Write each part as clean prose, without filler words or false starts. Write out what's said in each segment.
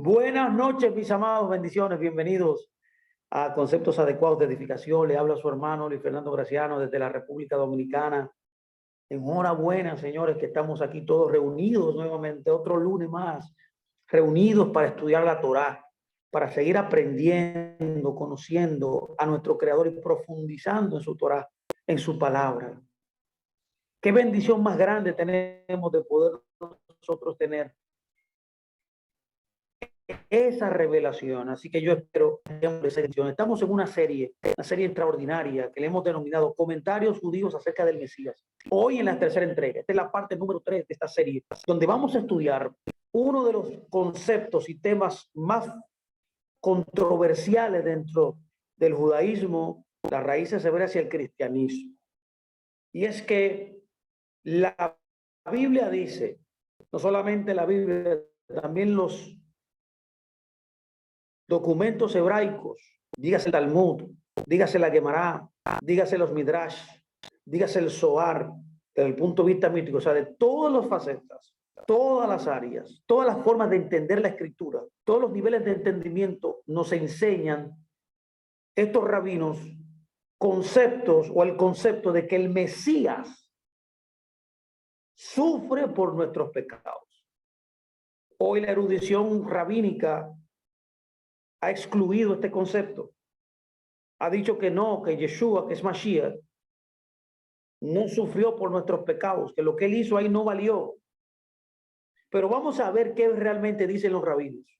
Buenas noches, mis amados, bendiciones, bienvenidos a Conceptos Adecuados de Edificación. Le habla su hermano Luis Fernando Graciano desde la República Dominicana. Enhorabuena, señores, que estamos aquí todos reunidos nuevamente, otro lunes más, reunidos para estudiar la Torá, para seguir aprendiendo, conociendo a nuestro Creador y profundizando en su Torá, en su palabra. Qué bendición más grande tenemos de poder nosotros tener esa revelación. Así que yo espero que estamos en una serie extraordinaria que le hemos denominado Comentarios Judíos acerca del Mesías. Hoy en la tercera entrega, esta es la parte número 3 de esta serie, donde vamos a estudiar uno de los conceptos y temas más controversiales dentro del judaísmo, las raíces hebreas y el cristianismo. Y es que la Biblia dice, no solamente la Biblia, también los documentos hebraicos, dígase el Talmud, dígase la Gemara, dígase los Midrash, dígase el Zohar, desde el punto de vista mítico, o sea, de todas las facetas, todas las áreas, todas las formas de entender la escritura, todos los niveles de entendimiento nos enseñan estos rabinos conceptos o el concepto de que el Mesías sufre por nuestros pecados. Hoy la erudición rabínica ha excluido este concepto. Ha dicho que no, que Yeshua, que es Mashiach, no sufrió por nuestros pecados, que lo que él hizo ahí no valió. Pero vamos a ver qué realmente dicen los rabinos.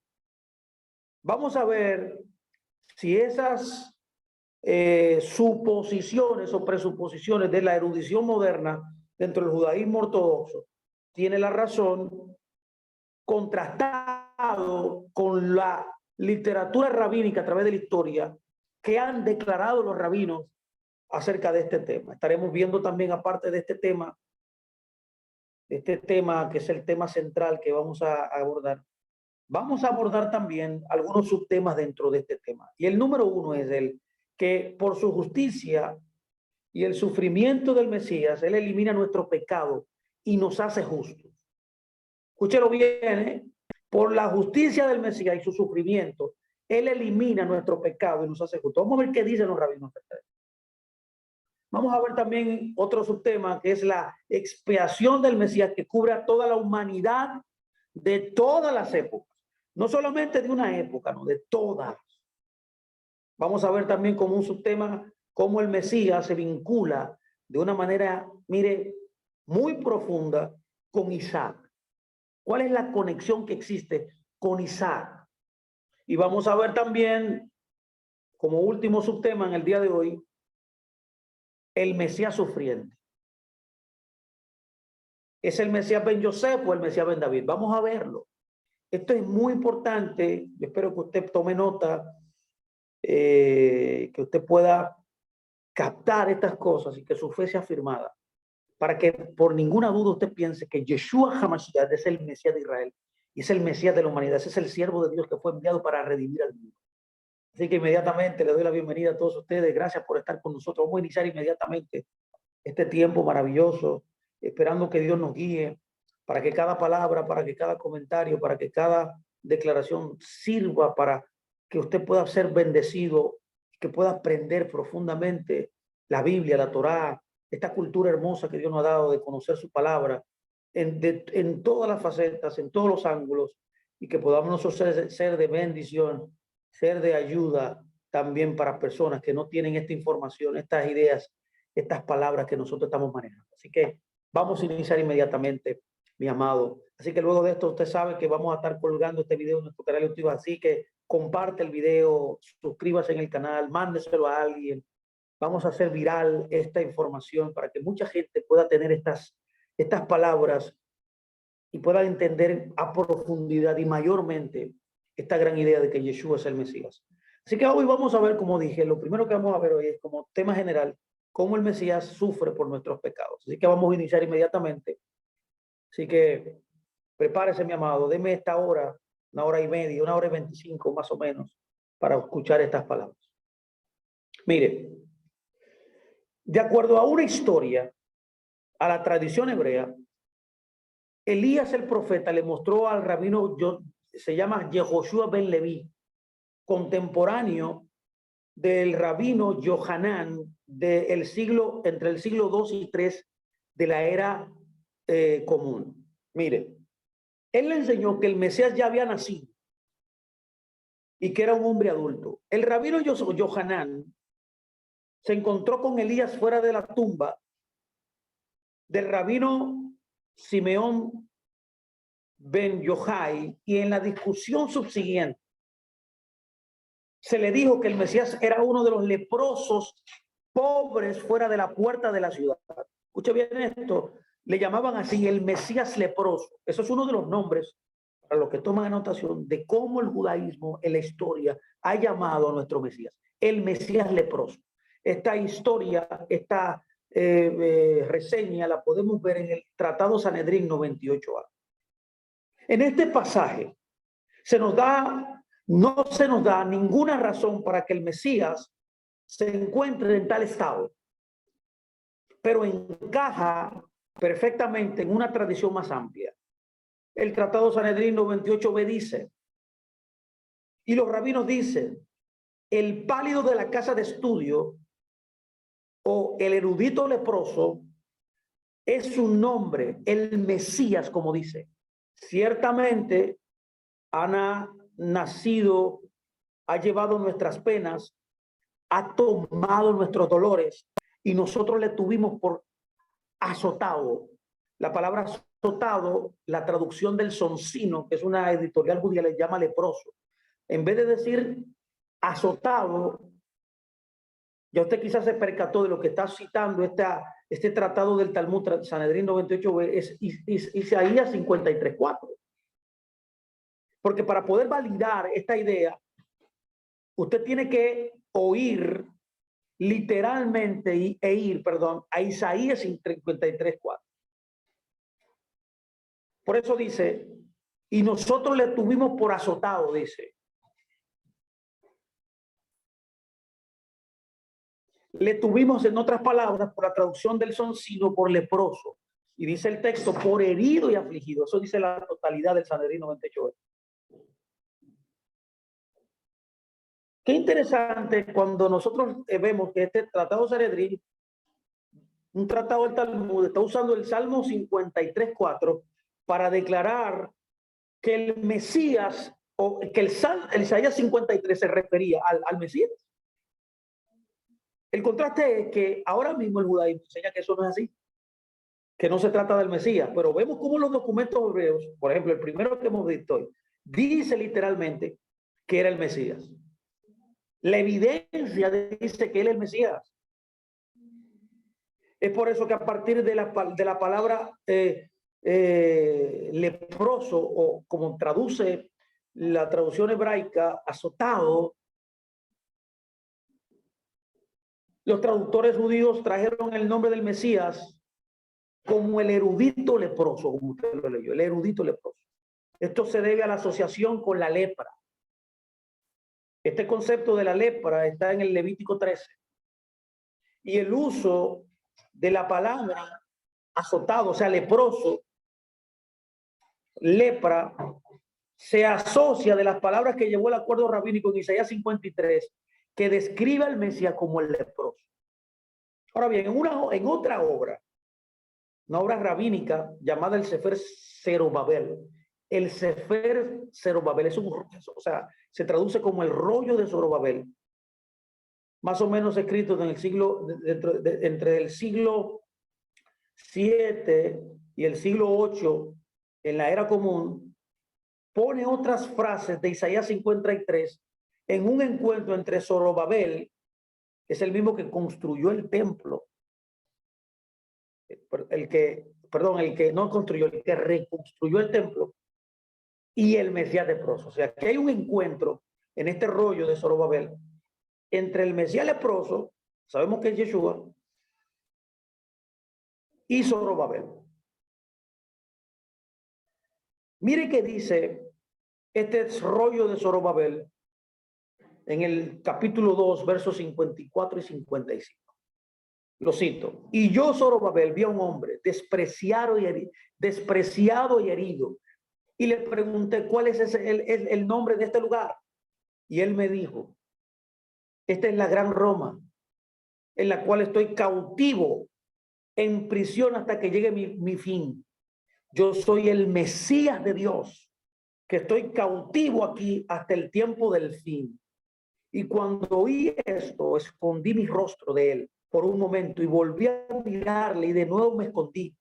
Vamos a ver si esas suposiciones o presuposiciones de la erudición moderna dentro del judaísmo ortodoxo tiene la razón, contrastado con la literatura rabínica a través de la historia que han declarado los rabinos acerca de este tema. Estaremos viendo también, aparte de este tema que es el tema central que vamos a abordar también algunos subtemas dentro de este tema. Y el número uno es el que por su justicia y el sufrimiento del Mesías, él elimina nuestro pecado y nos hace justos. Escúchelo bien, ¿eh? Por la justicia del Mesías y su sufrimiento, él elimina nuestro pecado y nos hace justos. Vamos a ver qué dicen los rabinos. Vamos a ver también otro subtema, que es la expiación del Mesías, que cubre a toda la humanidad de todas las épocas. No solamente de una época, no, de todas. Vamos a ver también como un subtema cómo el Mesías se vincula de una manera, mire, muy profunda con Isaac. ¿Cuál es la conexión que existe con Isaac? Y vamos a ver también, como último subtema en el día de hoy, el Mesías sufriente. ¿Es el Mesías Ben Yosef o el Mesías Ben David? Vamos a verlo. Esto es muy importante. Yo espero que usted tome nota, que usted pueda captar estas cosas y que su fe sea afirmada, para que por ninguna duda usted piense que Yeshua HaMashiach es el Mesías de Israel y es el Mesías de la humanidad, ese es el siervo de Dios que fue enviado para redimir al mundo. Así que inmediatamente le doy la bienvenida a todos ustedes. Gracias por estar con nosotros. Vamos a iniciar inmediatamente este tiempo maravilloso, esperando que Dios nos guíe para que cada palabra, para que cada comentario, para que cada declaración sirva para que usted pueda ser bendecido, que pueda aprender profundamente la Biblia, la Torá, esta cultura hermosa que Dios nos ha dado de conocer su palabra en todas las facetas, en todos los ángulos, y que podamos nosotros ser de bendición, ser de ayuda también para personas que no tienen esta información, estas ideas, estas palabras que nosotros estamos manejando. Así que vamos a iniciar inmediatamente, mi amado. Así que luego de esto usted sabe que vamos a estar colgando este video en nuestro canal de YouTube, así que comparte el video, suscríbase en el canal, mándeselo a alguien. Vamos a hacer viral esta información para que mucha gente pueda tener estas palabras y pueda entender a profundidad y mayormente esta gran idea de que Yeshua es el Mesías. Así que hoy vamos a ver, como dije, lo primero que vamos a ver hoy es como tema general, cómo el Mesías sufre por nuestros pecados. Así que vamos a iniciar inmediatamente. Así que prepárese, mi amado, deme esta hora, 1 hora y media, 1 hora y 25 más o menos, para escuchar estas palabras. Mire, de acuerdo a una historia, a la tradición hebrea, Elías el profeta le mostró al rabino se llama Yehoshua ben Leví, contemporáneo del rabino Yohanan entre el siglo II y III de la era común. Mire, él le enseñó que el Mesías ya había nacido y que era un hombre adulto. El rabino Yohanan se encontró con Elías fuera de la tumba del rabino Simeón ben Yochai, y en la discusión subsiguiente se le dijo que el Mesías era uno de los leprosos pobres fuera de la puerta de la ciudad. Escuche bien esto, le llamaban así el Mesías leproso. Eso es uno de los nombres, para los que toman anotación, de cómo el judaísmo en la historia ha llamado a nuestro Mesías, el Mesías leproso. Esta historia, esta reseña la podemos ver en el Tratado Sanedrín 98a. En este pasaje no se nos da ninguna razón para que el Mesías se encuentre en tal estado, pero encaja perfectamente en una tradición más amplia. El Tratado Sanedrín 98b dice, y los rabinos dicen, el pálido de la casa de estudio o el erudito leproso es su nombre, el Mesías, como dice. Ciertamente ha nacido, ha llevado nuestras penas, ha tomado nuestros dolores y nosotros le tuvimos por azotado. La palabra azotado, la traducción del Soncino, que es una editorial judía, le llama leproso. En vez de decir azotado, ya usted quizás se percató de lo que está citando este tratado del Talmud Sanedrín 98b, es Isaías 53:4. Porque para poder validar esta idea, usted tiene que oír literalmente a Isaías 53:4. Por eso dice, y nosotros le tuvimos por azotado, dice. Le tuvimos, en otras palabras, por la traducción del Soncino, por leproso. Y dice el texto, por herido y afligido. Eso dice la totalidad del Sanedrín 98. Qué interesante cuando nosotros vemos que este tratado Sanedrín, un tratado del Talmud, está usando el Salmo 53:4 para declarar que el Mesías, o que el Isaías 53 se refería al Mesías. El contraste es que ahora mismo el judaísmo enseña que eso no es así, que no se trata del Mesías, pero vemos cómo los documentos hebreos, por ejemplo, el primero que hemos visto hoy, dice literalmente que era el Mesías. La evidencia dice que él es el Mesías. Es por eso que a partir de la palabra leproso, o como traduce la traducción hebraica, azotado, los traductores judíos trajeron el nombre del Mesías como el erudito leproso, como usted lo leyó, el erudito leproso. Esto se debe a la asociación con la lepra. Este concepto de la lepra está en el Levítico 13. Y el uso de la palabra azotado, o sea, leproso, lepra, se asocia de las palabras que llevó el acuerdo rabínico en Isaías 53, que describe al Mesías como el leproso. Ahora bien, en otra obra, una obra rabínica llamada el Sefer Zerubabel. El Sefer Zerubabel se traduce como el rollo de Zorobabel, más o menos escrito en el siglo, entre el siglo 7 y el siglo 8 en la era común, pone otras frases de Isaías 53 en un encuentro entre Zorobabel, que es el mismo que construyó el templo, el que no construyó, el que reconstruyó el templo, y el Mesías leproso. O sea, que hay un encuentro en este rollo de Zorobabel entre el Mesías leproso, sabemos que es Yeshua, y Zorobabel. Mire qué dice este rollo de Zorobabel en el capítulo 2, versos 54 y 55. Lo cito. Y yo, Zorobabel, vi a un hombre despreciado y herido Y le pregunté, ¿cuál es el nombre de este lugar? Y él me dijo, esta es la Gran Roma, en la cual estoy cautivo, en prisión hasta que llegue mi fin. Yo soy el Mesías de Dios, que estoy cautivo aquí hasta el tiempo del fin. Y cuando oí esto, escondí mi rostro de él por un momento y volví a mirarle y de nuevo me escondí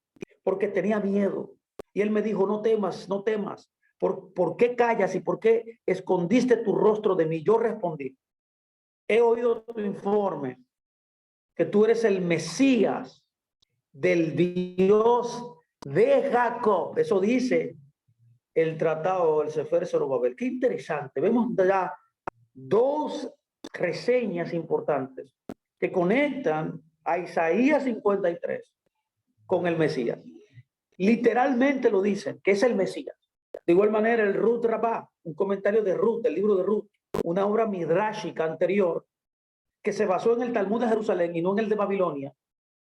porque tenía miedo. Y él me dijo, no temas, no temas. ¿Por qué callas y por qué escondiste tu rostro de mí? Yo respondí, he oído tu informe, que tú eres el Mesías del Dios de Jacob. Eso dice el tratado del Sefer Zorobabel. Qué interesante. Vemos ya dos reseñas importantes que conectan a Isaías 53 con el Mesías. Literalmente lo dicen, que es el Mesías. De igual manera, el Ruth Rabá, un comentario de Ruth, el libro de Ruth, una obra midrashica anterior, que se basó en el Talmud de Jerusalén y no en el de Babilonia,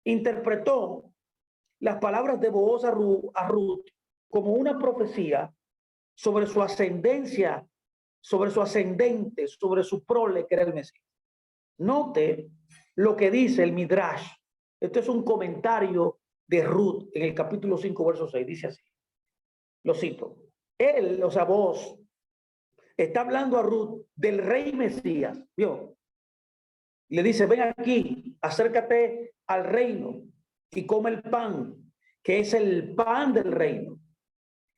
interpretó las palabras de Booz a Ruth como una profecía sobre su ascendencia, sobre su ascendente, sobre su prole, que era el Mesías. Note lo que dice el Midrash. Este es un comentario de Ruth en el capítulo 5, verso 6. Dice así. Lo cito. Él, o sea, vos, está hablando a Ruth del rey Mesías. ¿Vio? Le dice, ven aquí, acércate al reino y come el pan, que es el pan del reino,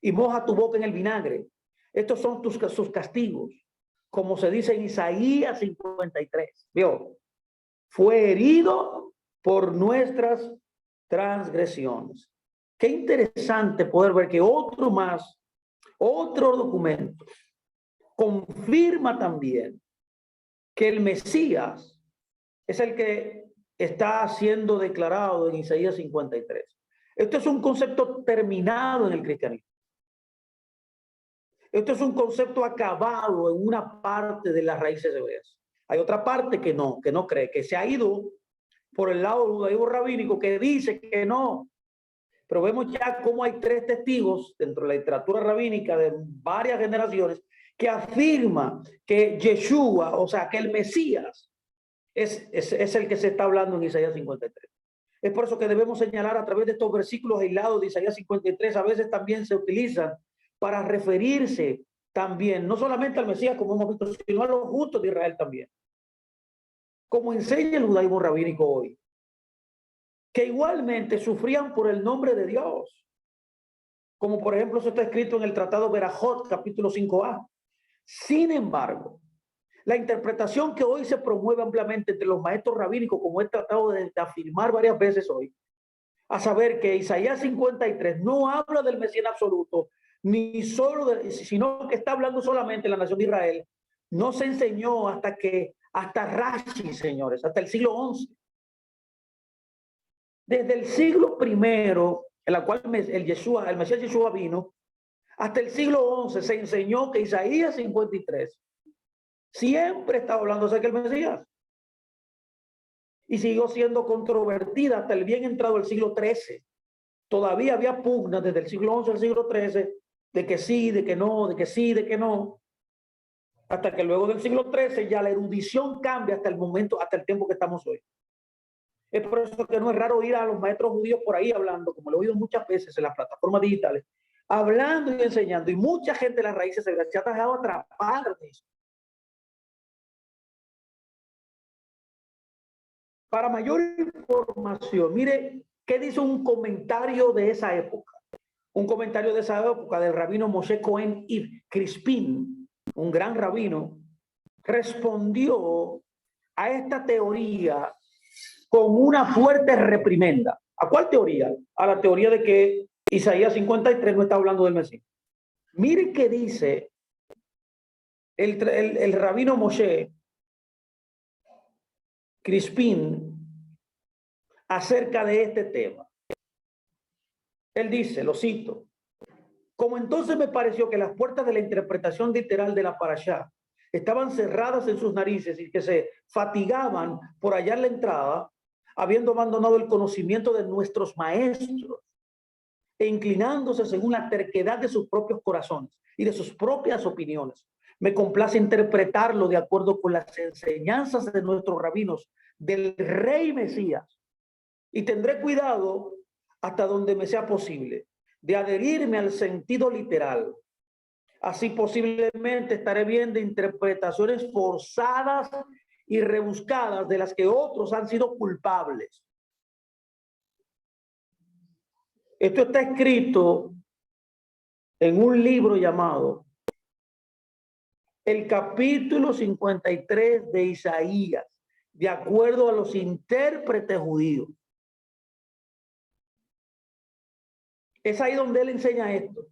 y moja tu boca en el vinagre. Estos son sus castigos, como se dice en Isaías 53. ¿Vio? Fue herido por nuestras transgresiones. Qué interesante poder ver que otro documento confirma también que el Mesías es el que está siendo declarado en Isaías 53. Esto es un concepto terminado en el cristianismo. Esto es un concepto acabado en una parte de las raíces hebreas. Hay otra parte que no cree, que se ha ido por el lado del judaísmo rabínico, que dice que no. Pero vemos ya cómo hay tres testigos dentro de la literatura rabínica de varias generaciones que afirma que Yeshua, o sea, que el Mesías es el que se está hablando en Isaías 53. Es por eso que debemos señalar a través de estos versículos aislados de Isaías 53, a veces también se utilizan para referirse también, no solamente al Mesías, como hemos visto, sino a los justos de Israel también. Como enseña el judaísmo rabínico hoy, que igualmente sufrían por el nombre de Dios. Como por ejemplo, eso está escrito en el Tratado Berajot, capítulo 5a. Sin embargo, la interpretación que hoy se promueve ampliamente entre los maestros rabínicos, como he tratado de afirmar varias veces hoy, a saber que Isaías 53 no habla del Mesías absoluto, ni solo sino que está hablando solamente de la nación de Israel, no se enseñó hasta Rashi, señores, hasta el siglo XI. Desde el siglo I, en la cual el Mesías Yeshua vino, hasta el siglo XI se enseñó que Isaías 53 siempre estaba hablando acerca del Mesías. Y siguió siendo controvertida hasta el bien entrado el siglo XIII. Todavía había pugnas desde el siglo XI al siglo XIII de que sí, de que no, de que sí, de que no. Hasta que luego del siglo XIII ya la erudición cambia hasta el momento, hasta el tiempo que estamos hoy. Es por eso que no es raro oír a los maestros judíos por ahí hablando, como lo he oído muchas veces en las plataformas digitales, hablando y enseñando. Y mucha gente de las raíces se ha dejado atrapar de eso. Para mayor información, mire qué dice un comentario de esa época. Un comentario de esa época del rabino Moshe Cohen y Crispín, un gran rabino, respondió a esta teoría con una fuerte reprimenda. ¿A cuál teoría? A la teoría de que Isaías 53 no está hablando del Mesías. Miren qué dice el rabino Moshe Crispín acerca de este tema. Él dice, lo cito, como entonces me pareció que las puertas de la interpretación literal de la parashá estaban cerradas en sus narices y que se fatigaban por hallar la entrada, habiendo abandonado el conocimiento de nuestros maestros, e inclinándose según la terquedad de sus propios corazones y de sus propias opiniones. Me complace interpretarlo de acuerdo con las enseñanzas de nuestros rabinos del Rey Mesías, y tendré cuidado hasta donde me sea posible de adherirme al sentido literal. Así posiblemente estaré viendo interpretaciones forzadas y rebuscadas de las que otros han sido culpables. Esto está escrito en un libro llamado el capítulo 53 de Isaías, de acuerdo a los intérpretes judíos. Es ahí donde él enseña esto.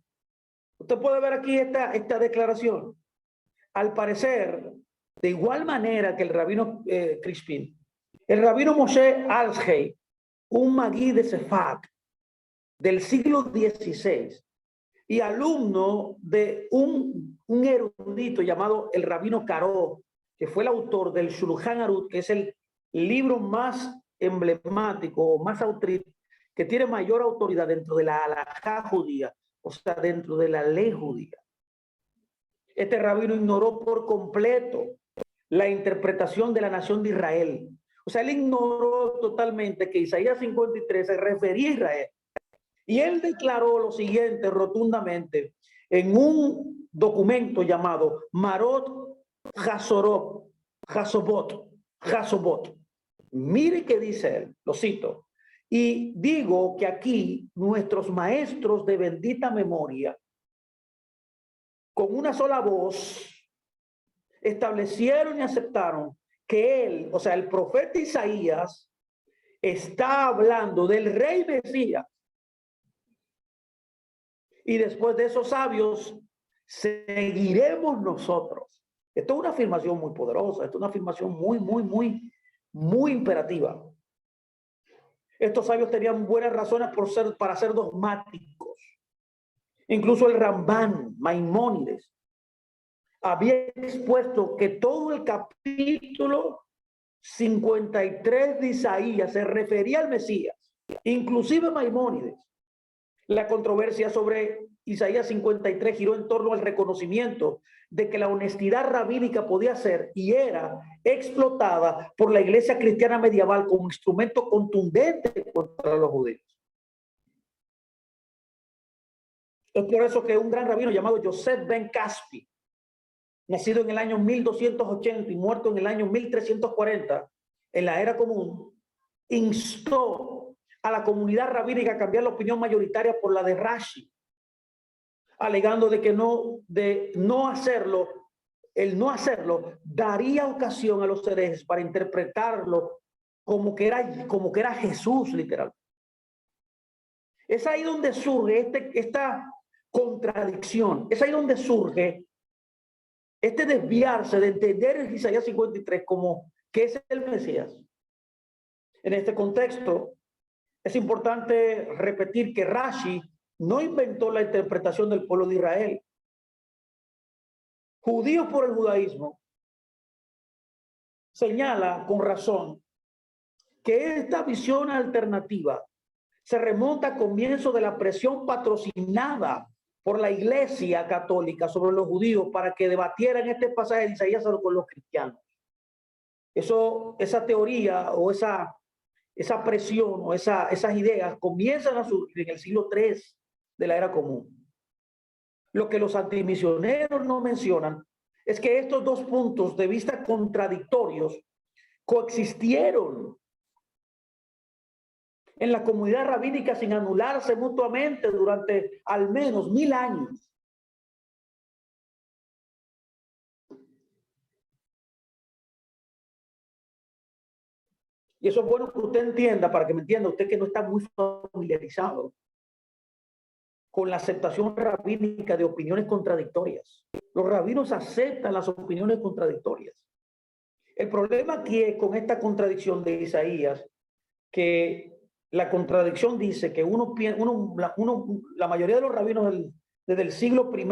Usted puede ver aquí esta declaración. Al parecer, de igual manera que el rabino Crispin, el rabino Moshe Alshey, un magui de Sefak del siglo XVI y alumno de un erudito llamado el rabino Caro, que fue el autor del Shulchan Aruch, que es el libro más emblemático, más que tiene mayor autoridad dentro de la halajá judía, o sea, dentro de la ley judía. Este rabino ignoró por completo la interpretación de la nación de Israel. O sea, él ignoró totalmente que Isaías 53 se refería a Israel. Y él declaró lo siguiente rotundamente en un documento llamado Marot Hasobot. Mire qué dice él, lo cito. Y digo que aquí nuestros maestros de bendita memoria, con una sola voz, establecieron y aceptaron que él, o sea, el profeta Isaías, está hablando del Rey Mesías. Y después de esos sabios, seguiremos nosotros. Esto es una afirmación muy poderosa, esto es una afirmación muy imperativa. Estos sabios tenían buenas razones para ser dogmáticos. Incluso el Rambán, Maimónides, había expuesto que todo el capítulo 53 de Isaías se refería al Mesías, inclusive Maimónides. La controversia sobre Isaías 53 giró en torno al reconocimiento de que la honestidad rabínica podía ser y era explotada por la iglesia cristiana medieval como instrumento contundente contra los judíos. Es por eso que un gran rabino llamado Yosef Ben Caspi, nacido en el año 1280 y muerto en el año 1340, en la era común, instó a la comunidad rabínica a cambiar la opinión mayoritaria por la de Rashi, alegando de que el no hacerlo daría ocasión a los herejes para interpretarlo como que era Jesús, literal. Es ahí donde surge esta contradicción, es ahí donde surge este desviarse de entender el Isaías 53 como que es el Mesías. En este contexto, es importante repetir que Rashi no inventó la interpretación del pueblo de Israel. Judíos por el judaísmo señala con razón que esta visión alternativa se remonta al comienzo de la presión patrocinada por la Iglesia Católica sobre los judíos para que debatieran este pasaje de Isaías con los cristianos. Esa teoría o esa presión o esas ideas comienzan a surgir en el siglo III de la era común. Lo que los antimisioneros no mencionan es que estos dos puntos de vista contradictorios coexistieron en la comunidad rabínica sin anularse mutuamente durante al menos 1000 años. Y eso es bueno que usted entienda, para que me entienda, usted que no está muy familiarizado con la aceptación rabínica de opiniones contradictorias. Los rabinos aceptan las opiniones contradictorias. El problema aquí es con esta contradicción de Isaías, que la contradicción dice que la mayoría de los rabinos desde el siglo I,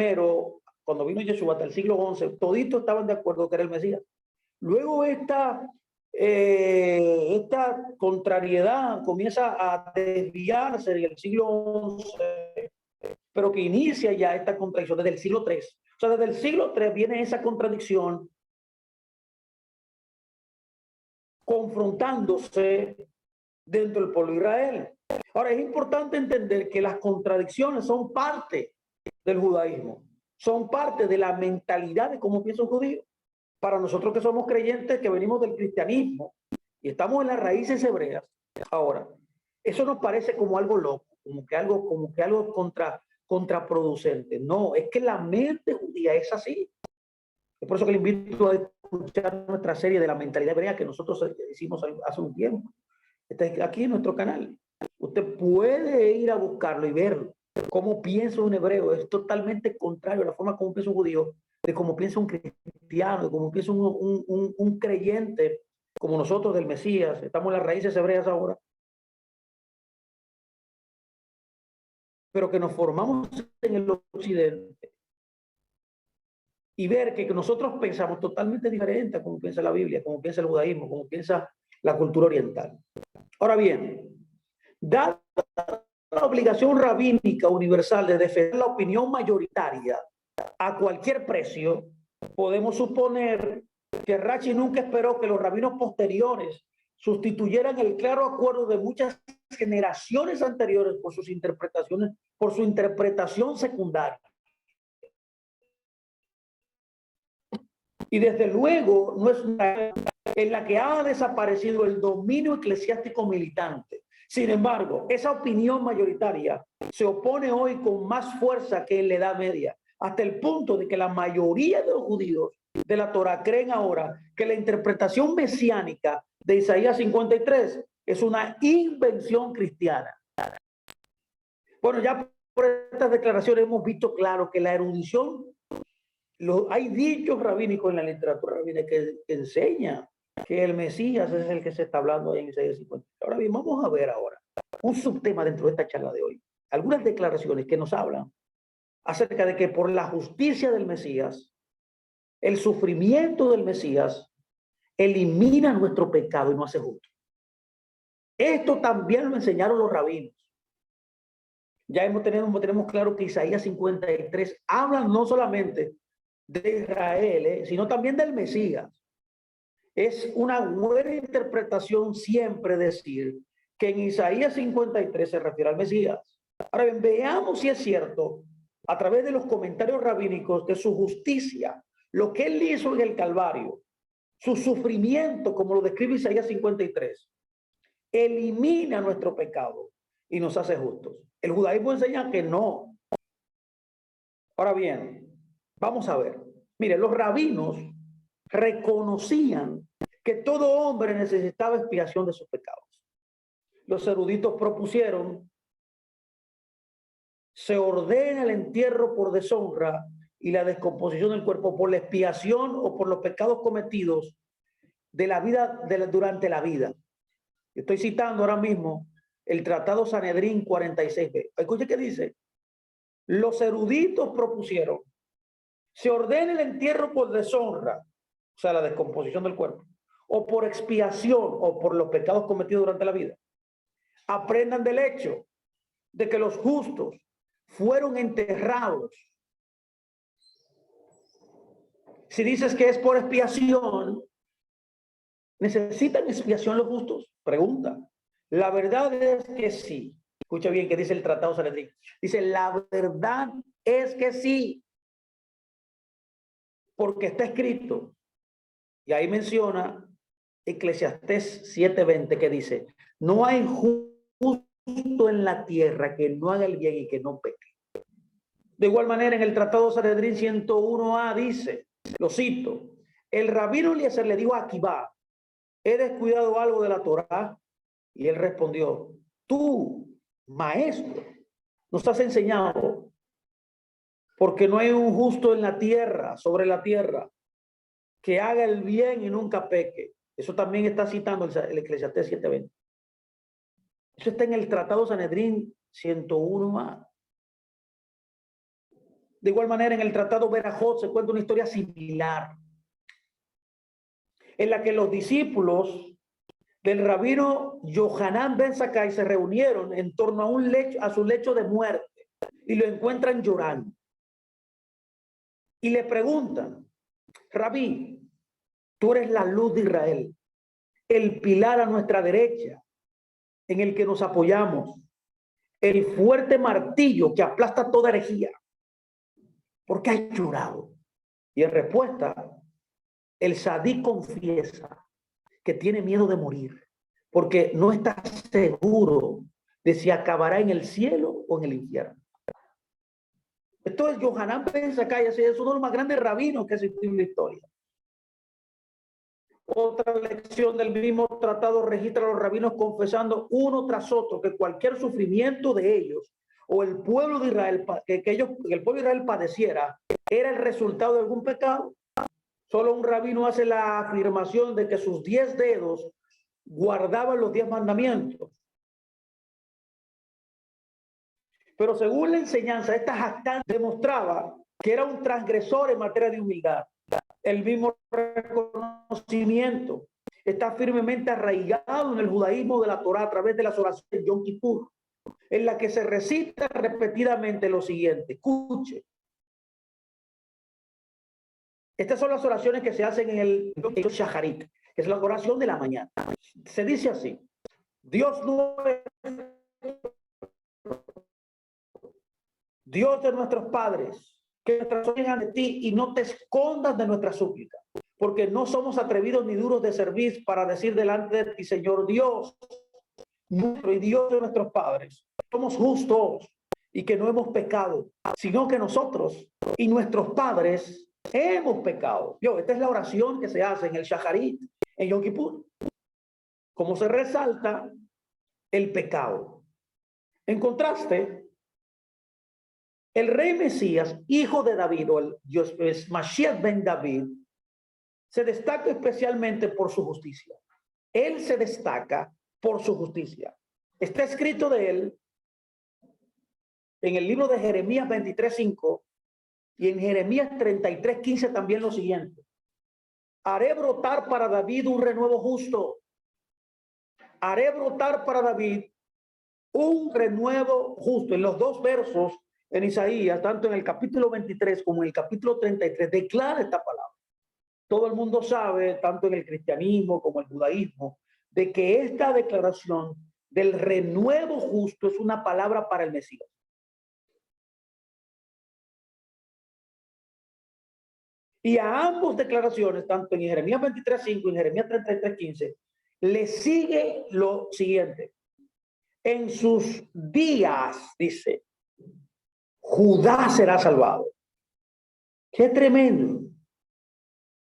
cuando vino Yeshua, hasta el siglo XI, toditos estaban de acuerdo que era el Mesías. Luego esta esta contrariedad comienza a desviarse en el siglo XI, pero que inicia ya esta contradicción desde el siglo III. O sea, desde el siglo III viene esa contradicción confrontándose dentro del pueblo de Israel. Ahora, es importante entender que las contradicciones son parte del judaísmo, son parte de la mentalidad de cómo piensa un judío. Para nosotros que somos creyentes, que venimos del cristianismo y estamos en las raíces hebreas, ahora, eso nos parece como algo loco, como que algo contraproducente. No, es que la mente judía es así. Es por eso que le invito a escuchar nuestra serie de la mentalidad hebrea que nosotros hicimos hace un tiempo. Está aquí en nuestro canal. Usted puede ir a buscarlo y verlo. Cómo piensa un hebreo es totalmente contrario a la forma como piensa un judío, de cómo piensa un cristiano, de cómo piensa un creyente como nosotros del Mesías. Estamos en las raíces hebreas ahora. Pero que nos formamos en el occidente y ver que nosotros pensamos totalmente diferente a cómo piensa la Biblia, cómo piensa el judaísmo, cómo piensa la cultura oriental. Ahora bien, dada la obligación rabínica universal de defender la opinión mayoritaria a cualquier precio, podemos suponer que Rashi nunca esperó que los rabinos posteriores sustituyeran el claro acuerdo de muchas generaciones anteriores por sus interpretaciones, por su interpretación secundaria. Y desde luego no es una en la que ha desaparecido el dominio eclesiástico militante. Sin embargo, esa opinión mayoritaria se opone hoy con más fuerza que en la Edad Media, hasta el punto de que la mayoría de los judíos de la Torá creen ahora que la interpretación mesiánica de Isaías 53 es una invención cristiana. Bueno, ya por estas declaraciones hemos visto claro que la erudición, hay dichos rabínicos en la literatura rabínica que enseña que el Mesías es el que se está hablando ahí en Isaías 50. Ahora bien, vamos a ver ahora un subtema dentro de esta charla de hoy. Algunas declaraciones que nos hablan acerca de que por la justicia del Mesías, el sufrimiento del Mesías elimina nuestro pecado y no hace justo. Esto también lo enseñaron los rabinos. Ya tenemos claro que Isaías 53 habla no solamente de Israel, sino también del Mesías. Es una buena interpretación siempre decir que en Isaías 53 se refiere al Mesías. Ahora bien, veamos si es cierto a través de los comentarios rabínicos de su justicia, lo que él hizo en el Calvario, su sufrimiento, como lo describe Isaías 53, elimina nuestro pecado y nos hace justos. El judaísmo enseña que no. Ahora bien, vamos a ver. Mire, los rabinos reconocían que todo hombre necesitaba expiación de sus pecados. Los eruditos propusieron: se ordena el entierro por deshonra y la descomposición del cuerpo por la expiación o por los pecados cometidos de la vida durante la vida. Estoy citando ahora mismo el Tratado Sanedrín 46b. Escuche qué dice. Los eruditos propusieron: se ordena el entierro por deshonra, o sea, la descomposición del cuerpo, o por expiación o por los pecados cometidos durante la vida. Aprendan del hecho de que los justos fueron enterrados. Si dices que es por expiación, ¿necesitan expiación los justos? Pregunta. La verdad es que sí. Escucha bien que dice el Tratado Sanedrín. Dice, la verdad es que sí. Porque está escrito. Y ahí menciona Eclesiastés 7:20 que dice, no hay justo en la tierra que no haga el bien y que no peque. De igual manera, en el Tratado Sanedrín 101a dice, lo cito, el rabino Eliezer le dijo a Akibá, ¿he descuidado algo de la Torá? Y él respondió, tú, maestro, nos has enseñado, porque no hay un justo en la tierra, sobre la tierra, que haga el bien y nunca peque. Eso también está citando el Eclesiastés 7:20. Eso está en el Tratado Sanedrín 101a. De igual manera, en el Tratado Berajot se cuenta una historia similar. en la que los discípulos del rabino Yohanan ben Zakkai se reunieron en torno a un lecho, a su lecho de muerte, y lo encuentran llorando. Y le preguntan: Rabí, tú eres la luz de Israel, el pilar a nuestra derecha, en el que nos apoyamos, el fuerte martillo que aplasta toda herejía. ¿Por qué has llorado? Y en respuesta, el sadí confiesa que tiene miedo de morir, porque no está seguro de si acabará en el cielo o en el infierno. Esto es Yohanan ben Zakkai, es uno de los más grandes rabinos que ha existido en la historia. Otra lección del mismo tratado registra a los rabinos confesando uno tras otro que cualquier sufrimiento de ellos o el pueblo de Israel, que el pueblo de Israel padeciera, era el resultado de algún pecado. Solo un rabino hace la afirmación de que sus 10 dedos guardaban los 10 mandamientos. Pero según la enseñanza, esta jactancia demostraba que era un transgresor en materia de humildad. El mismo reconocimiento está firmemente arraigado en el judaísmo de la Torá a través de las oraciones de Yom Kippur, en la que se recita repetidamente lo siguiente. Escuche. Estas son las oraciones que se hacen en el Shacharit, que es la oración de la mañana. Se dice así: Dios de nuestros padres, que nuestras oraciones de ti y no te escondas de nuestra súplica, porque no somos atrevidos ni duros de servir para decir delante de ti, Señor Dios, nuestro y Dios de nuestros padres, somos justos y que no hemos pecado, sino que nosotros y nuestros padres hemos pecado. Esta es la oración que se hace en el Shacharit, en Yom Kippur. Como se resalta el pecado. En contraste, el rey Mesías, hijo de David, o el Mashiach ben David, se destaca especialmente por su justicia. Él se destaca por su justicia. Está escrito de él en el libro de Jeremías 23:5 y en Jeremías 33:15 también lo siguiente: haré brotar para David un renuevo justo. Haré brotar para David un renuevo justo. En los dos versos en Isaías, tanto en el capítulo 23 como en el capítulo 33, declara esta palabra. Todo el mundo sabe, tanto en el cristianismo como en el judaísmo, de que esta declaración del renuevo justo es una palabra para el Mesías. Y a ambas declaraciones, tanto en Jeremías 23:5 y en Jeremías 33:15, le sigue lo siguiente: en sus días, dice, Judá será salvado. ¡Qué tremendo!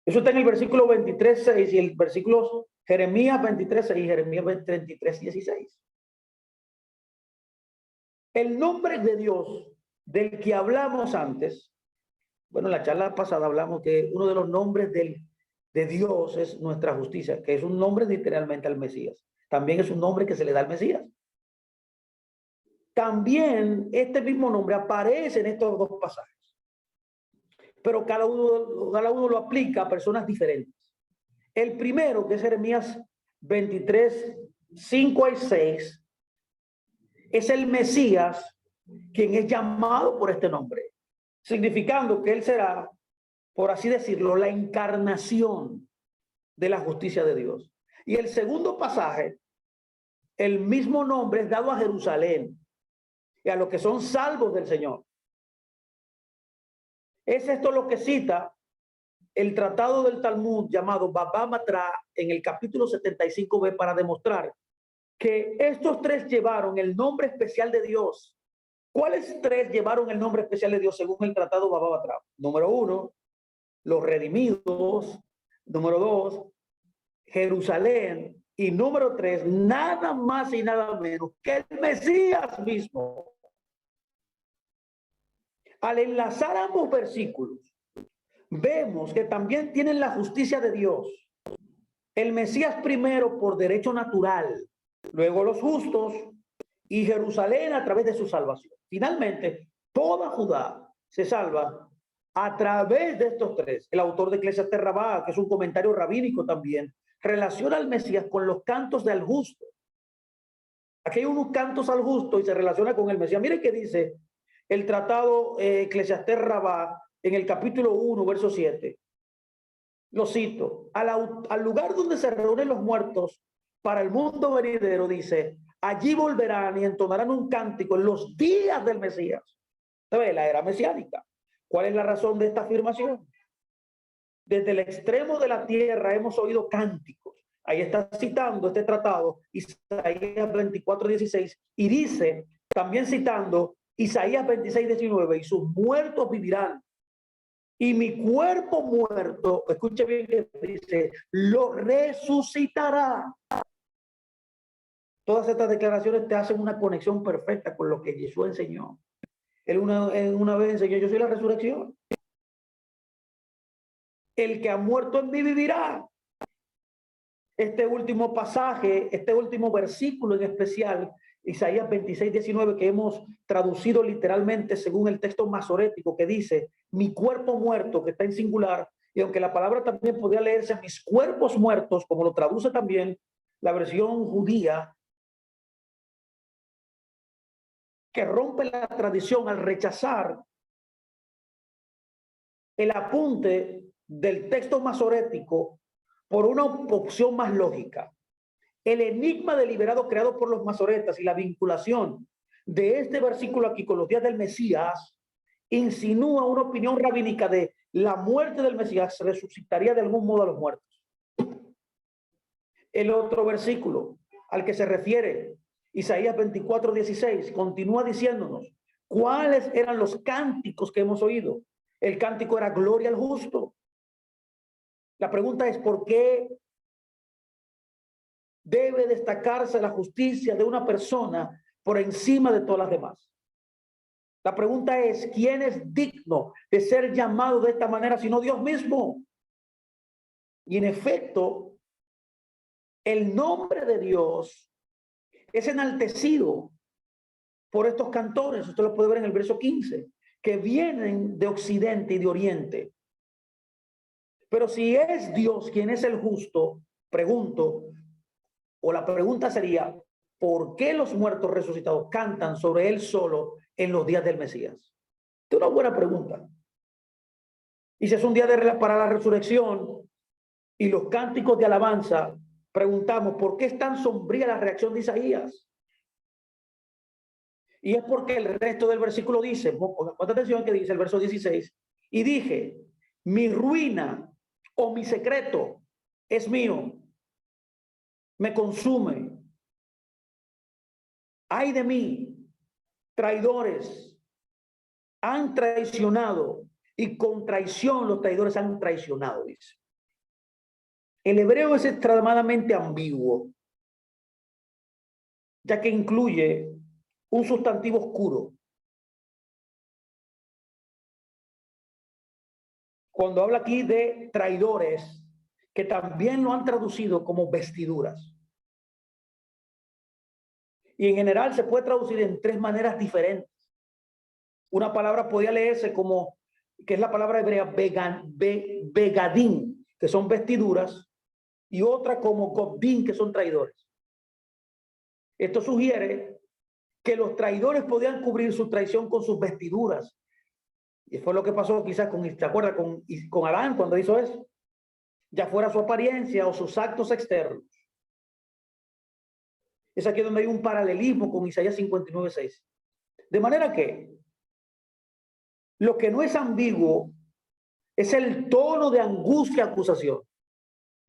Eso está en el versículo 23:6 y el versículo Jeremías 23:6 y Jeremías 33:16. El nombre de Dios del que hablamos antes, bueno, en la charla pasada hablamos que uno de los nombres de Dios es nuestra justicia, que es un nombre literalmente al Mesías. También es un nombre que se le da al Mesías. También este mismo nombre aparece en estos dos pasajes, pero cada uno lo aplica a personas diferentes. El primero, que es Jeremías 23:5 y 6, es el Mesías quien es llamado por este nombre, significando que él será, por así decirlo, la encarnación de la justicia de Dios. Y el segundo pasaje, el mismo nombre es dado a Jerusalén y a los que son salvos del Señor. Es esto lo que cita el tratado del Talmud llamado Baba Matra en el capítulo 75b para demostrar que estos tres llevaron el nombre especial de Dios. ¿Cuáles tres llevaron el nombre especial de Dios según el tratado Baba Matra? Número 1, los redimidos. Número 2, Jerusalén. Y número 3, nada más y nada menos que el Mesías mismo. Al enlazar ambos versículos, vemos que también tienen la justicia de Dios. El Mesías primero por derecho natural, luego los justos y Jerusalén a través de su salvación. Finalmente, toda Judá se salva A través de estos tres, el autor de Eclesiastés Rabá, que es un comentario rabínico también, relaciona al Mesías con los cantos del justo. Aquí hay unos cantos al justo y se relaciona con el Mesías. Mire qué dice el tratado Eclesiastés Rabá en el capítulo 1, verso 7. Lo cito: al lugar donde se reúnen los muertos para el mundo venidero, dice, allí volverán y entonarán un cántico en los días del Mesías. ¿Sabe? La era mesiánica. ¿Cuál es la razón de esta afirmación? Desde el extremo de la tierra hemos oído cánticos. Ahí está citando este tratado, Isaías 24:16, y dice, también citando Isaías 26:19, y sus muertos vivirán. Y mi cuerpo muerto, escuche bien que dice, lo resucitará. Todas estas declaraciones te hacen una conexión perfecta con lo que Jesús enseñó. Él una vez enseñó, yo soy la resurrección. El que ha muerto en mí vivirá. Este último pasaje, este último versículo en especial, Isaías 26:19, que hemos traducido literalmente según el texto masorético, que dice, mi cuerpo muerto, que está en singular, y aunque la palabra también podría leerse mis cuerpos muertos, como lo traduce también la versión judía, que rompe la tradición al rechazar el apunte del texto masorético por una opción más lógica. El enigma deliberado creado por los masoretas y la vinculación de este versículo aquí con los días del Mesías insinúa una opinión rabínica de la muerte del Mesías resucitaría de algún modo a los muertos. El otro versículo al que se refiere Isaías 24:16 continúa diciéndonos cuáles eran los cánticos que hemos oído. El cántico era gloria al justo. La pregunta es, ¿por qué debe destacarse la justicia de una persona por encima de todas las demás? La pregunta es, ¿quién es digno de ser llamado de esta manera sino Dios mismo? Y en efecto, el nombre de Dios es enaltecido por estos cantores. Usted lo puede ver en el verso 15, que vienen de occidente y de oriente. Pero si es Dios quien es el justo, pregunto, o la pregunta sería, ¿por qué los muertos resucitados cantan sobre él solo en los días del Mesías? Es una buena pregunta. Y si es un día para la resurrección y los cánticos de alabanza, preguntamos, ¿por qué es tan sombría la reacción de Isaías? Y es porque el resto del versículo dice, pongan atención que dice el verso 16, y dije, mi ruina o mi secreto es mío, me consume. Ay de mí, traidores han traicionado y con traición los traidores han traicionado, dice. El hebreo es extremadamente ambiguo, ya que incluye un sustantivo oscuro. Cuando habla aquí de traidores, que también lo han traducido como vestiduras. Y en general se puede traducir en tres maneras diferentes. Una palabra podría leerse como, que es la palabra hebrea begadín, que son vestiduras, y otra como gobdín, que son traidores. Esto sugiere que los traidores podían cubrir su traición con sus vestiduras. Y fue lo que pasó quizás ¿te acuerdas? Con Adán cuando hizo eso. Ya fuera su apariencia o sus actos externos. Es aquí donde hay un paralelismo con Isaías 59:6. De manera que lo que no es ambiguo es el tono de angustia y acusación.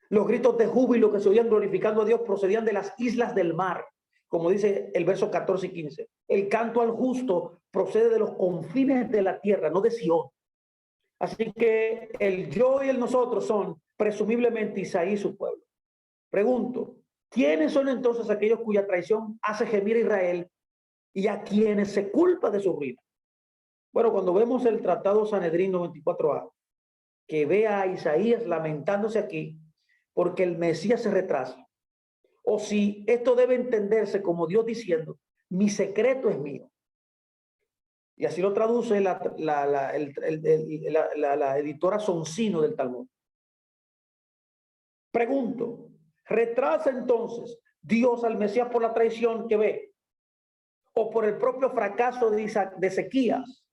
Los gritos de júbilo que se oían glorificando a Dios procedían de las islas del mar, como dice el verso 14 y 15. El canto al justo procede de los confines de la tierra, no de Sion. Así que el yo y el nosotros son presumiblemente Isaí y su pueblo. Pregunto, ¿quiénes son entonces aquellos cuya traición hace gemir a Israel y a quienes se culpa de su ruina? Bueno, cuando vemos el Tratado Sanedrín 94a, que ve a Isaías lamentándose aquí porque el Mesías se retrasa, o si esto debe entenderse como Dios diciendo, mi secreto es mío. Y así lo traduce la editora Soncino del Talmud. Pregunto, ¿retrasa entonces Dios al Mesías por la traición que ve? ¿O por el propio fracaso de Ezequías?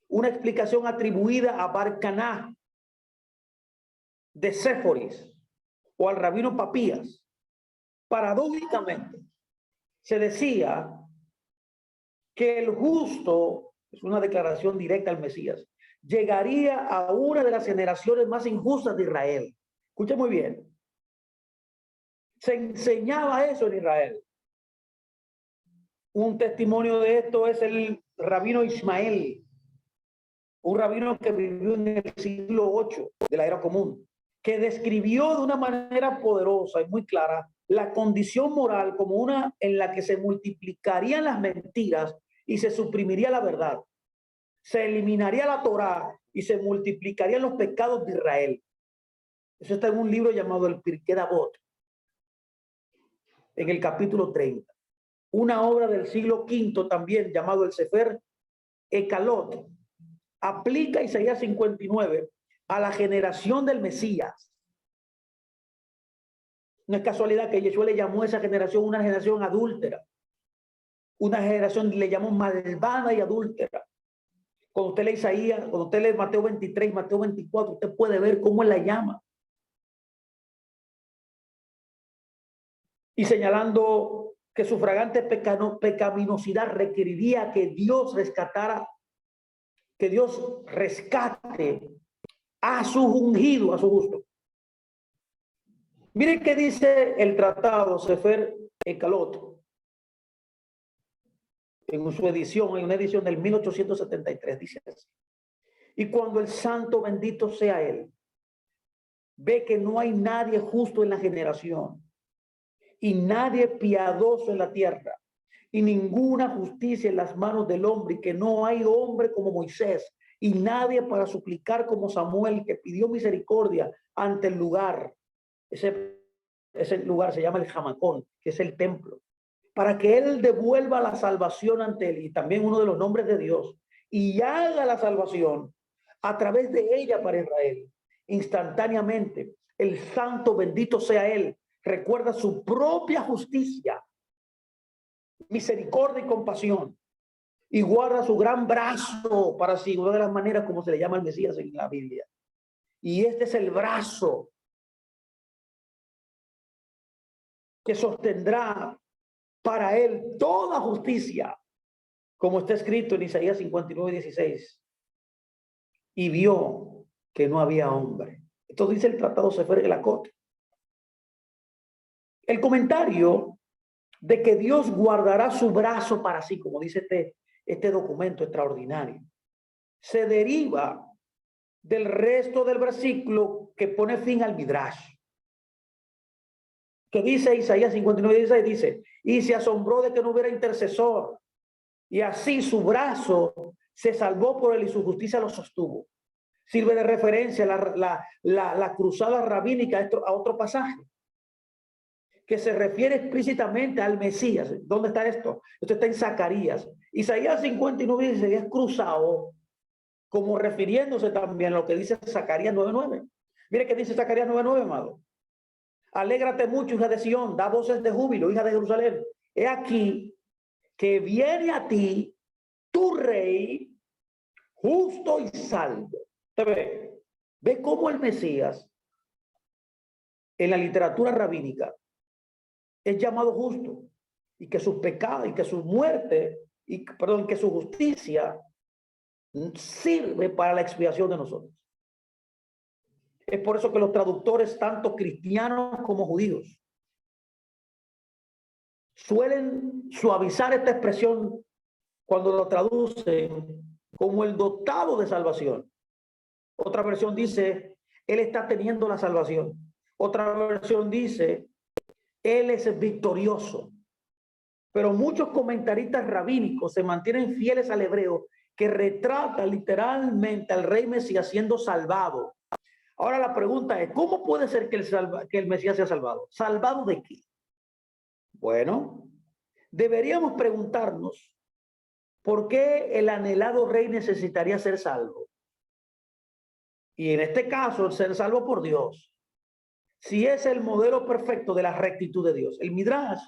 Una explicación atribuida a Bar-Caná de Séforis o al rabino Papías. Paradójicamente, se decía que el justo, es una declaración directa al Mesías, llegaría a una de las generaciones más injustas de Israel. Escuche muy bien. Se enseñaba eso en Israel. Un testimonio de esto es el rabino Ismael, un rabino que vivió en el siglo VIII de la era común, que describió de una manera poderosa y muy clara la condición moral como una en la que se multiplicarían las mentiras y se suprimiría la verdad. Se eliminaría la Torá y se multiplicarían los pecados de Israel. Eso está en un libro llamado el Pirkei Avot, en el capítulo 30. Una obra del siglo V también llamado el Sefer Ekalot aplica Isaías 59 a la generación del Mesías. No es casualidad que Yeshua le llamó a esa generación una generación adúltera, una generación le llamó malvada y adúltera. Cuando usted lee Isaías, cuando usted lee Mateo 23, Mateo 24, usted puede ver cómo él la llama. Y señalando que su fragante pecaminosidad requeriría que Dios rescatara, que Dios rescate a su ungido, a su justo. Miren qué dice el tratado Sefer Ekalot en su edición, en una edición del 1873, dice así: y cuando el santo bendito sea él, ve que no hay nadie justo en la generación, y nadie piadoso en la tierra, y ninguna justicia en las manos del hombre, y que no hay hombre como Moisés, y nadie para suplicar como Samuel, que pidió misericordia ante el lugar. Ese lugar se llama el Jamacón, que es el templo, para que él devuelva la salvación ante él, y también uno de los nombres de Dios, y haga la salvación a través de ella para Israel. Instantáneamente, el santo bendito sea él, recuerda su propia justicia, misericordia y compasión, y guarda su gran brazo para sí, una de las maneras como se le llama al Mesías en la Biblia. Y este es el brazo que sostendrá para él toda justicia, como está escrito en Isaías 59:16. Y vio que no había hombre. Esto dice el tratado Sefer Ekalot. El comentario de que Dios guardará su brazo para sí, como dice este documento extraordinario, se deriva del resto del versículo que pone fin al Midrash, que dice Isaías 59:16, dice: y se asombró de que no hubiera intercesor, y así su brazo se salvó por él y su justicia lo sostuvo. Sirve de referencia la cruzada rabínica a otro pasaje que se refiere explícitamente al Mesías. ¿Dónde está esto? Esto está en Zacarías. Isaías 59 dice: es cruzado, como refiriéndose también a lo que dice Zacarías 9:9. Mire qué dice Zacarías 9:9, amado: alégrate mucho, hija de Sión, da voces de júbilo, hija de Jerusalén. He aquí que viene a ti tu rey justo y salvo. ¿Ve? ¿Ve cómo el Mesías en la literatura rabínica es llamado justo, y que sus pecados y que su muerte que su justicia sirve para la expiación de nosotros? Es por eso que los traductores, tanto cristianos como judíos, suelen suavizar esta expresión cuando lo traducen como el dotado de salvación. Otra versión dice: él está teniendo la salvación. Otra versión dice: él es victorioso. Pero muchos comentaristas rabínicos se mantienen fieles al hebreo, que retrata literalmente al rey Mesías siendo salvado. Ahora la pregunta es: ¿cómo puede ser que el Mesías sea salvado? ¿Salvado de qué? Bueno, deberíamos preguntarnos ¿Por qué el anhelado rey necesitaría ser salvo? Y en este caso, ser salvo por Dios. Si es el modelo perfecto de la rectitud de Dios. El Midrash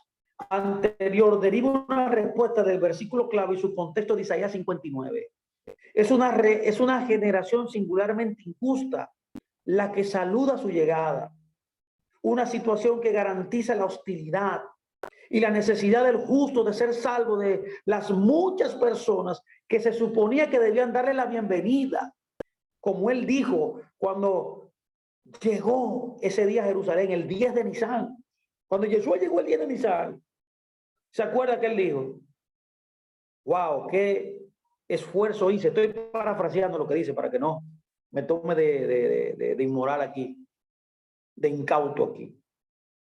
anterior deriva una respuesta del versículo clave y su contexto de Isaías 59. Es una generación singularmente injusta la que saluda su llegada. Una situación que garantiza la hostilidad y la necesidad del justo de ser salvo de las muchas personas que se suponía que debían darle la bienvenida. Como él dijo cuando llegó ese día a Jerusalén, el 10 de Nisan. Cuando Yeshua llegó el 10 de Nisan, ¿se acuerda que él dijo? Wow, qué esfuerzo hice. Estoy parafraseando lo que dice para que no me tome de inmoral aquí, de incauto aquí.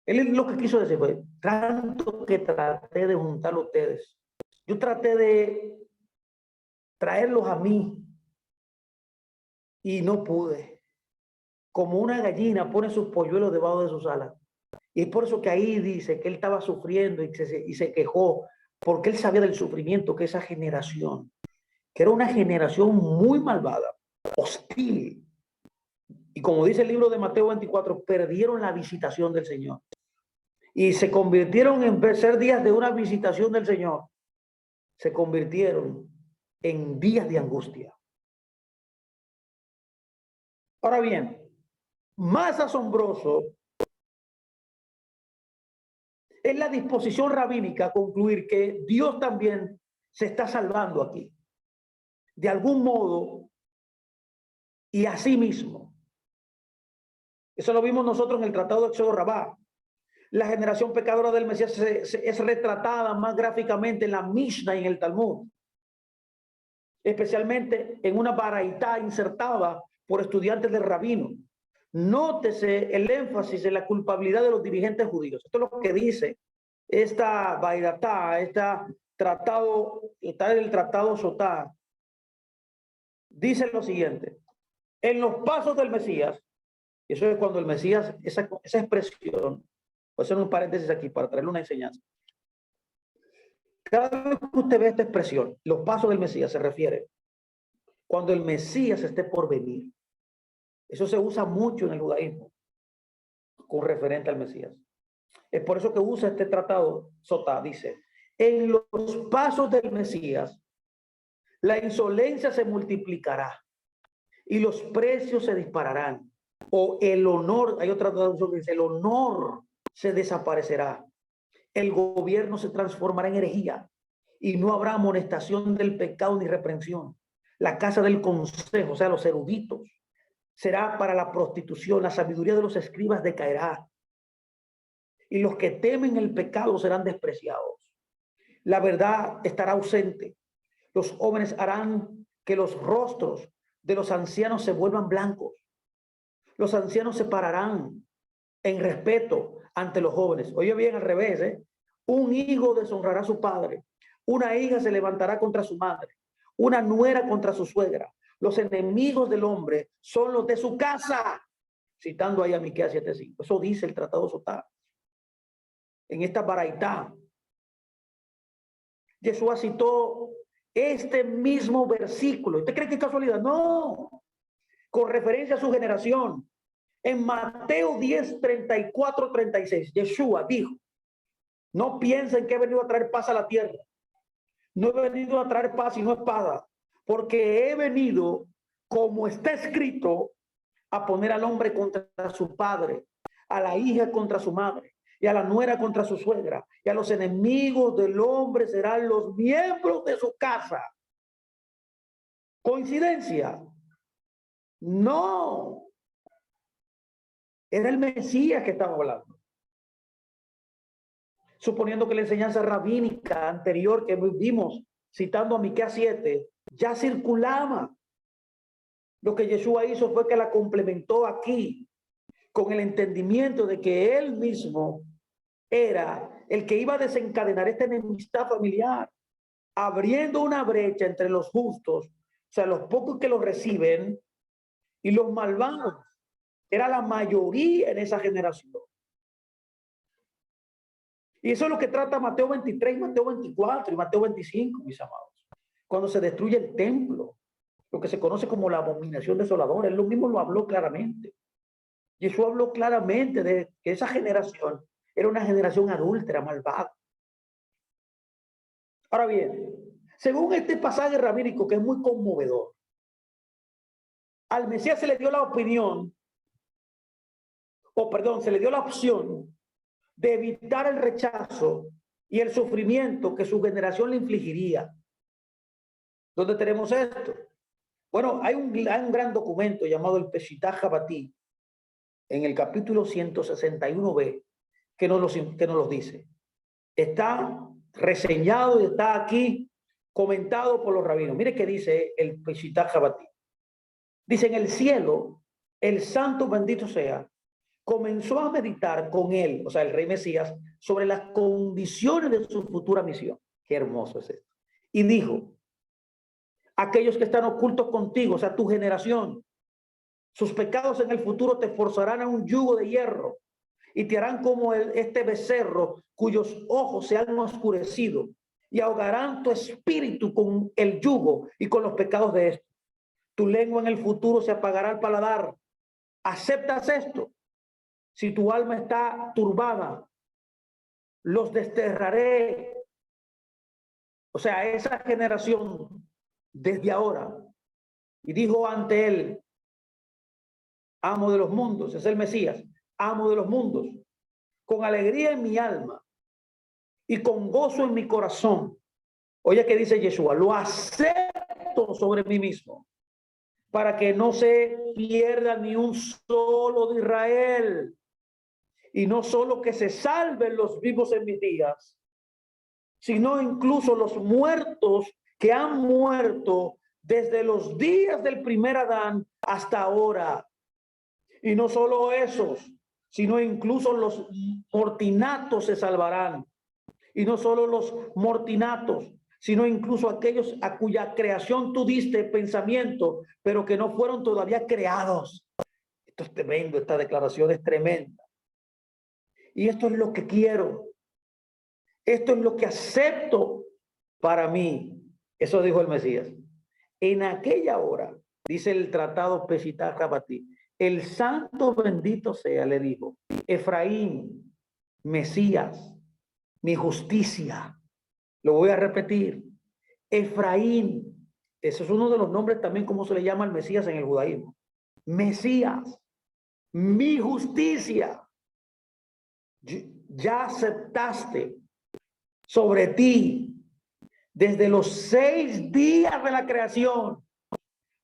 Él lo que quiso decir fue, tanto que traté de juntar a ustedes. Yo traté de traerlos a mí y no pude. Como una gallina pone sus polluelos debajo de sus alas. Y es por eso que ahí dice que él estaba sufriendo y se quejó, porque él sabía del sufrimiento que esa generación, que era una generación muy malvada, hostil. Y como dice el libro de Mateo 24, perdieron la visitación del Señor. Y se convirtieron, en ser días de una visitación del Señor, se convirtieron en días de angustia. Ahora bien, más asombroso es la disposición rabínica a concluir que Dios también se está salvando aquí, de algún modo y a sí mismo. Eso lo vimos nosotros en el Tratado de Éxodo Rabá. La generación pecadora del Mesías es retratada más gráficamente en la Mishnah y en el Talmud, especialmente en una baraitá insertada por estudiantes del rabino. Nótese el énfasis en la culpabilidad de los dirigentes judíos. Esto es lo que dice esta baraitá, está en el tratado Sotá. Dice lo siguiente: en los pasos del Mesías, y eso es cuando el Mesías, esa expresión, voy a hacer un paréntesis aquí para traerle una enseñanza. Cada vez que usted ve esta expresión, los pasos del Mesías, se refiere cuando el Mesías esté por venir. Eso se usa mucho en el judaísmo con referente al Mesías. Es por eso que usa este tratado Sotá. Dice, en los pasos del Mesías, la insolencia se multiplicará y los precios se dispararán. O el honor, hay otra traducción que dice, el honor se desaparecerá. El gobierno se transformará en herejía y no habrá amonestación del pecado ni reprensión. La casa del consejo, o sea, los eruditos, será para la prostitución. La sabiduría de los escribas decaerá y los que temen el pecado serán despreciados. La verdad estará ausente. Los jóvenes harán que los rostros de los ancianos se vuelvan blancos. Los ancianos se pararán en respeto ante los jóvenes. Oye bien, al revés, ¿eh? Un hijo deshonrará a su padre. Una hija se levantará contra su madre. Una nuera contra su suegra. Los enemigos del hombre son los de su casa. Citando ahí a Miqueas 7:5. Eso dice el Tratado Sotá. En esta baraitá, Yeshua citó este mismo versículo. ¿Usted cree que es casualidad? No. Con referencia a su generación. En Mateo 10, 34, 36, Yeshua dijo, no piensen que he venido a traer paz a la tierra. No he venido a traer paz y no espada, porque he venido, como está escrito, a poner al hombre contra su padre, a la hija contra su madre, y a la nuera contra su suegra, y a los enemigos del hombre serán los miembros de su casa. ¿Coincidencia? No. Era el Mesías que estaba hablando. Suponiendo que la enseñanza rabínica anterior que vimos, citando a Miqueas 7, ya circulaba. Lo que Yeshua hizo fue que la complementó aquí con el entendimiento de que él mismo era el que iba a desencadenar esta enemistad familiar, abriendo una brecha entre los justos, o sea, los pocos que lo reciben, y los malvados. Era la mayoría en esa generación. Y eso es lo que trata Mateo 23, Mateo 24 y Mateo 25, mis amados. cuando se destruye el templo, lo que se conoce como la abominación desoladora. Él lo mismo lo habló claramente. Jesús habló claramente de que esa generación era una generación adúltera, malvada. Ahora bien, según este pasaje rabínico que es muy conmovedor, al Mesías se le dio la opinión, se le dio la opción de evitar el rechazo y el sufrimiento que su generación le infligiría. ¿Dónde tenemos esto? Bueno, hay un gran documento llamado el Peshitá Jabatí, en el capítulo 161b, que nos lo dice. Está reseñado y está aquí comentado por los rabinos. Mire qué dice el Peshitá Jabatí. Dice: en el cielo, el santo bendito sea, comenzó a meditar con él, o sea, el rey Mesías, sobre las condiciones de su futura misión. Qué hermoso es esto. Y dijo: aquellos que están ocultos contigo, o sea, tu generación, sus pecados en el futuro te forzarán a un yugo de hierro y te harán como este becerro cuyos ojos se han oscurecido, y ahogarán tu espíritu con el yugo y con los pecados de esto. Tu lengua en el futuro se apagará al paladar. ¿Aceptas esto? Si tu alma está turbada, los desterraré. O sea, esa generación desde ahora. Y dijo ante él: amo de los mundos, es el Mesías, amo de los mundos, con alegría en mi alma y con gozo en mi corazón. Oye, ¿qué dice Yeshua? Lo acepto sobre mí mismo, para que no se pierda ni un solo de Israel, y no solo que se salven los vivos en mis días, sino incluso los muertos que han muerto desde los días del primer Adán hasta ahora. Y no solo esos, sino incluso los mortinatos se salvarán. Y no solo los mortinatos, sino incluso aquellos a cuya creación tú diste pensamiento, pero que no fueron todavía creados. Esto es tremendo, esta declaración es tremenda. Y esto es lo que quiero. Esto es lo que acepto para mí. Eso dijo el Mesías. En aquella hora, dice el tratado Peshitá Jabatí, el santo bendito sea, le dijo: Efraín, Mesías, mi justicia. Lo voy a repetir: Efraín. Ese es uno de los nombres también como se le llama al Mesías en el judaísmo. Mesías, mi justicia. Ya aceptaste sobre ti desde los 6 días de la creación.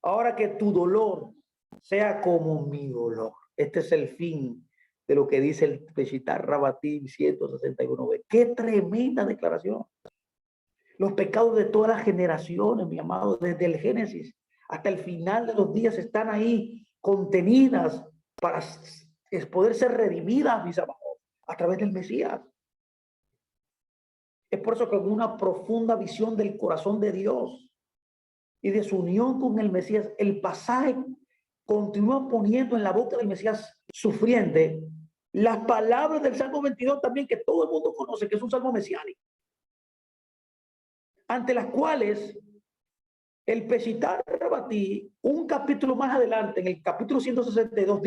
Ahora que tu dolor sea como mi dolor. Este es el fin de lo que dice el Peshitá Rabatí 161b. ¡Qué tremenda declaración! Los pecados de todas las generaciones, mi amado, desde el Génesis hasta el final de los días, están ahí contenidas para poder ser redimidas, mis amados, a través del Mesías. Es por eso que con una profunda visión del corazón de Dios y de su unión con el Mesías, el pasaje continúa poniendo en la boca del Mesías sufriente las palabras del Salmo 22 también, que todo el mundo conoce, que es un salmo mesiánico, ante las cuales el Peshitá Rabatí, un capítulo más adelante, en el capítulo 162,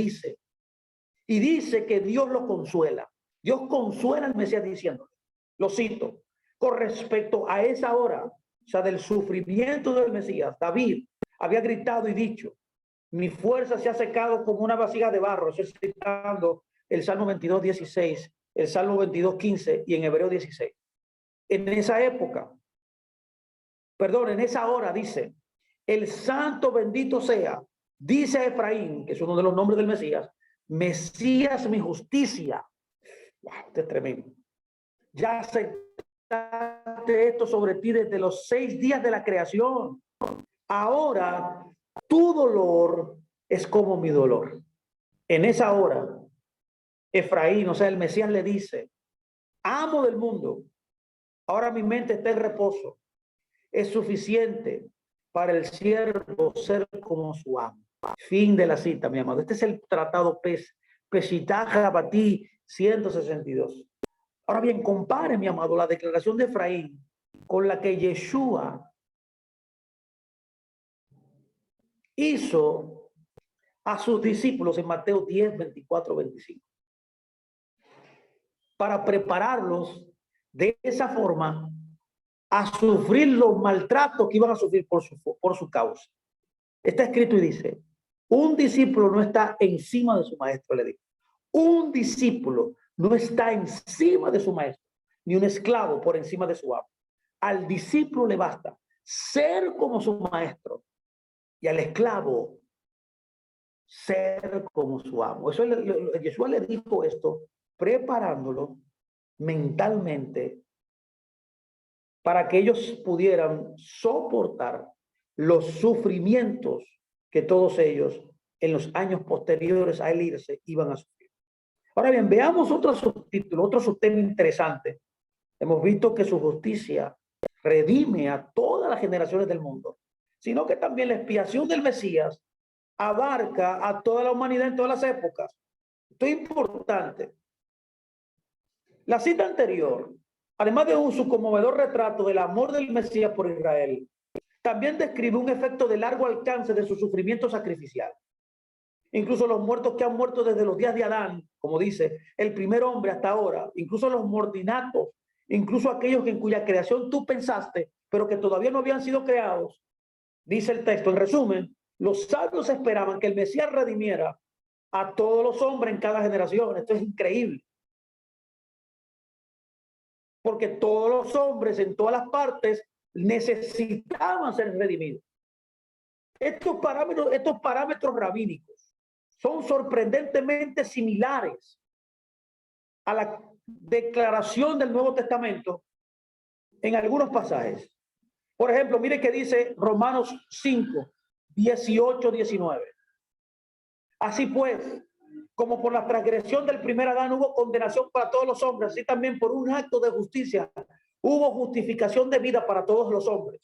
dice que Dios lo consuela. Dios consuela al Mesías diciendo, lo cito: con respecto a esa hora, o sea, del sufrimiento del Mesías, David había gritado y dicho: mi fuerza se ha secado como una vasija de barro. Estoy citando el Salmo 22, 16, el Salmo 22, 15 y en Hebreo 16. En esa época, en esa hora, dice: el santo bendito sea, dice Efraín, que es uno de los nombres del Mesías, Mesías mi justicia. Wow, esto es tremendo. Ya aceptaste esto sobre ti desde los 6 días de la creación. Ahora tu dolor es como mi dolor. En esa hora, Efraín, o sea, el Mesías le dice: amo del mundo, ahora mi mente está en reposo. Es suficiente para el siervo ser como su amo. Fin de la cita, mi amado. Este es el tratado Peshitá Jabatí 162. Ahora bien, compare, mi amado, la declaración de Efraín con la que Yeshua hizo a sus discípulos en Mateo 10, 24, 25, para prepararlos de esa forma a sufrir los maltratos que iban a sufrir por su causa. Está escrito y dice, un discípulo no está encima de su maestro, le digo. Un discípulo no está encima de su maestro, ni un esclavo por encima de su amo. Al discípulo le basta ser como su maestro y al esclavo ser como su amo. Eso Jesús le dijo esto preparándolo mentalmente para que ellos pudieran soportar los sufrimientos que todos ellos en los años posteriores a él irse iban a sufrir. Ahora bien, veamos otro subtítulo, otro subtema interesante. Hemos visto que su justicia redime a todas las generaciones del mundo, sino que también la expiación del Mesías abarca a toda la humanidad en todas las épocas. Esto es importante. La cita anterior, además de un conmovedor retrato del amor del Mesías por Israel, también describe un efecto de largo alcance de su sufrimiento sacrificial. Incluso los muertos que han muerto desde los días de Adán, como dice, el primer hombre hasta ahora, incluso los mortinatos, incluso aquellos en cuya creación tú pensaste, pero que todavía no habían sido creados, dice el texto. En resumen, los sabios esperaban que el Mesías redimiera a todos los hombres en cada generación. Esto es increíble. Porque todos los hombres en todas las partes necesitaban ser redimidos. Estos parámetros rabínicos son sorprendentemente similares a la declaración del Nuevo Testamento en algunos pasajes. Por ejemplo, mire que dice Romanos 5, 18, 19. Así pues, como por la transgresión del primer Adán hubo condenación para todos los hombres, así también por un acto de justicia hubo justificación de vida para todos los hombres.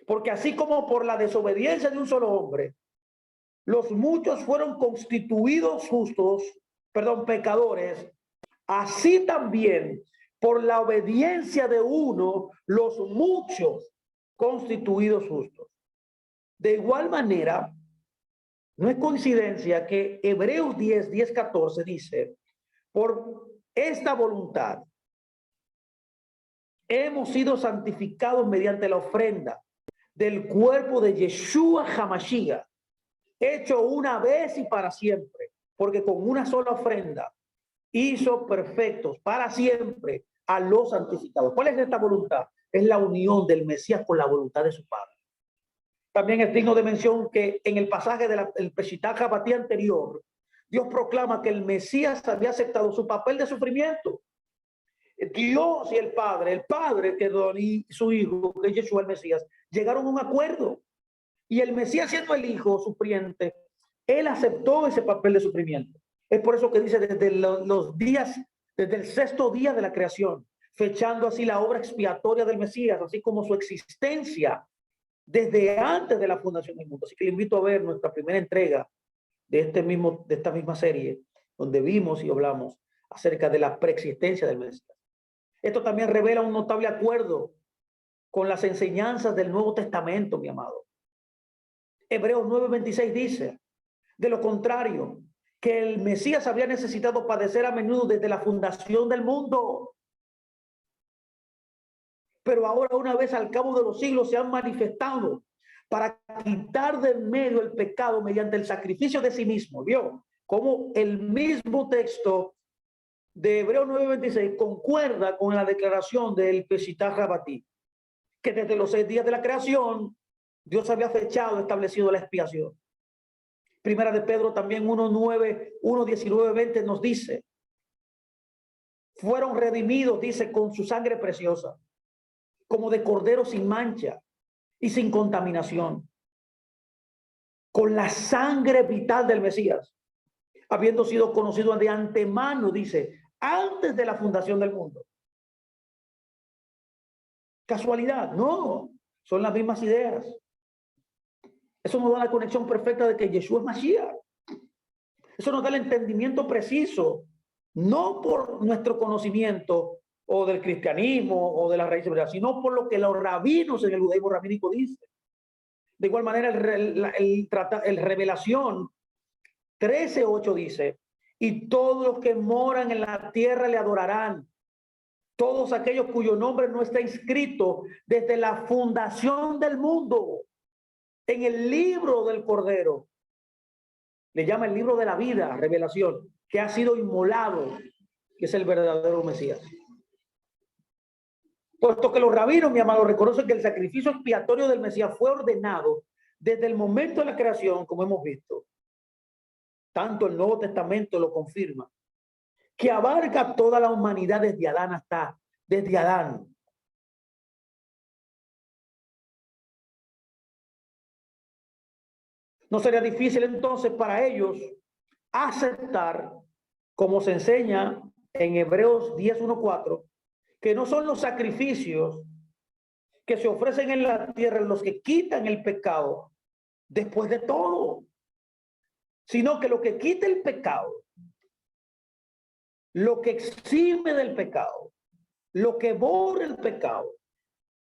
Porque así como por la desobediencia de un solo hombre, los muchos fueron constituidos pecadores, así también por la obediencia de uno, los muchos constituidos justos. De igual manera, no es coincidencia que Hebreos 10, 10, 14 dice, por esta voluntad hemos sido santificados mediante la ofrenda del cuerpo de Yeshua HaMashiach, hecho una vez y para siempre, porque con una sola ofrenda hizo perfectos para siempre a los santificados. ¿Cuál es esta voluntad? Es la unión del Mesías con la voluntad de su Padre. También es digno de mención que en el pasaje del Peshitá Jabatí anterior, Dios proclama que el Mesías había aceptado su papel de sufrimiento. Dios y el Padre y su Hijo, que es Yeshua el Mesías, llegaron a un acuerdo. Y el Mesías, siendo el Hijo sufriente, él aceptó ese papel de sufrimiento. Es por eso que dice desde el sexto día de la creación, fechando así la obra expiatoria del Mesías, así como su existencia desde antes de la fundación del mundo. Así que le invito a ver nuestra primera entrega de esta misma serie, donde vimos y hablamos acerca de la preexistencia del Mesías. Esto también revela un notable acuerdo con las enseñanzas del Nuevo Testamento, mi amado. Hebreos 9:26 dice, de lo contrario, que el Mesías habría necesitado padecer a menudo desde la fundación del mundo. Pero ahora, una vez al cabo de los siglos, se han manifestado para quitar del medio el pecado mediante el sacrificio de sí mismo. ¿Vio? Como el mismo texto de Hebreos 9:26 concuerda con la declaración del Peshitá Jabatí, que desde los 6 días de la creación Dios había establecido la expiación. Primera de Pedro también 1:19, 20 nos dice, fueron redimidos, dice, con su sangre preciosa, como de cordero sin mancha y sin contaminación, con la sangre vital del Mesías, habiendo sido conocido de antemano, dice, antes de la fundación del mundo. ¿Casualidad? No, son las mismas ideas. Eso nos da la conexión perfecta de que Yeshua es Mashiach. Eso nos da el entendimiento preciso, no por nuestro conocimiento o del cristianismo o de la raíz hebrea, sino por lo que los rabinos en el judaísmo rabínico dicen. De igual manera, el Revelación 13:8 dice, y todos los que moran en la tierra le adorarán. Todos aquellos cuyo nombre no está inscrito desde la fundación del mundo en el libro del Cordero. Le llama el libro de la vida, Revelación, que ha sido inmolado, que es el verdadero Mesías. Puesto que los rabinos, mi amado, reconocen que el sacrificio expiatorio del Mesías fue ordenado desde el momento de la creación, como hemos visto. Tanto el Nuevo Testamento lo confirma, que abarca toda la humanidad desde Adán hasta, desde Adán. No sería difícil entonces para ellos aceptar, como se enseña en Hebreos 10:1-4, que no son los sacrificios que se ofrecen en la tierra los que quitan el pecado después de todo, sino que lo que quita el pecado, lo que exime del pecado, lo que borra el pecado,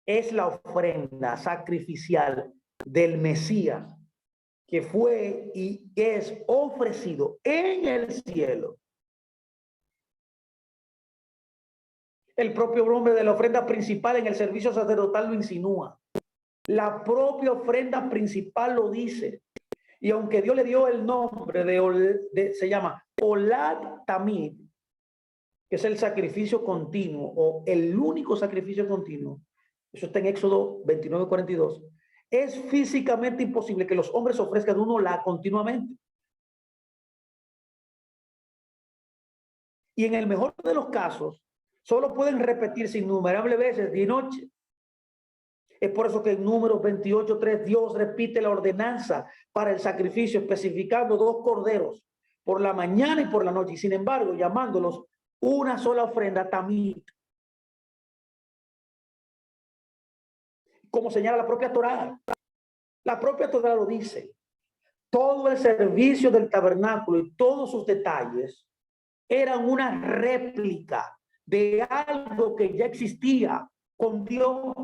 es la ofrenda sacrificial del Mesías, que fue y es ofrecido en el cielo. El propio nombre de la ofrenda principal en el servicio sacerdotal lo insinúa. La propia ofrenda principal lo dice. Y aunque Dios le dio el nombre se llama Olad Tamid, que es el sacrificio continuo o el único sacrificio continuo, eso está en Éxodo 29:42, es físicamente imposible que los hombres ofrezcan un olad continuamente. Y en el mejor de los casos, solo pueden repetirse innumerables veces día y noche. Es por eso que en Números 28:3 Dios repite la ordenanza para el sacrificio, especificando 2 corderos por la mañana y por la noche, y sin embargo llamándolos una sola ofrenda tamid. Como señala la propia Torá. La propia Torá lo dice. Todo el servicio del tabernáculo y todos sus detalles eran una réplica de algo que ya existía con Dios.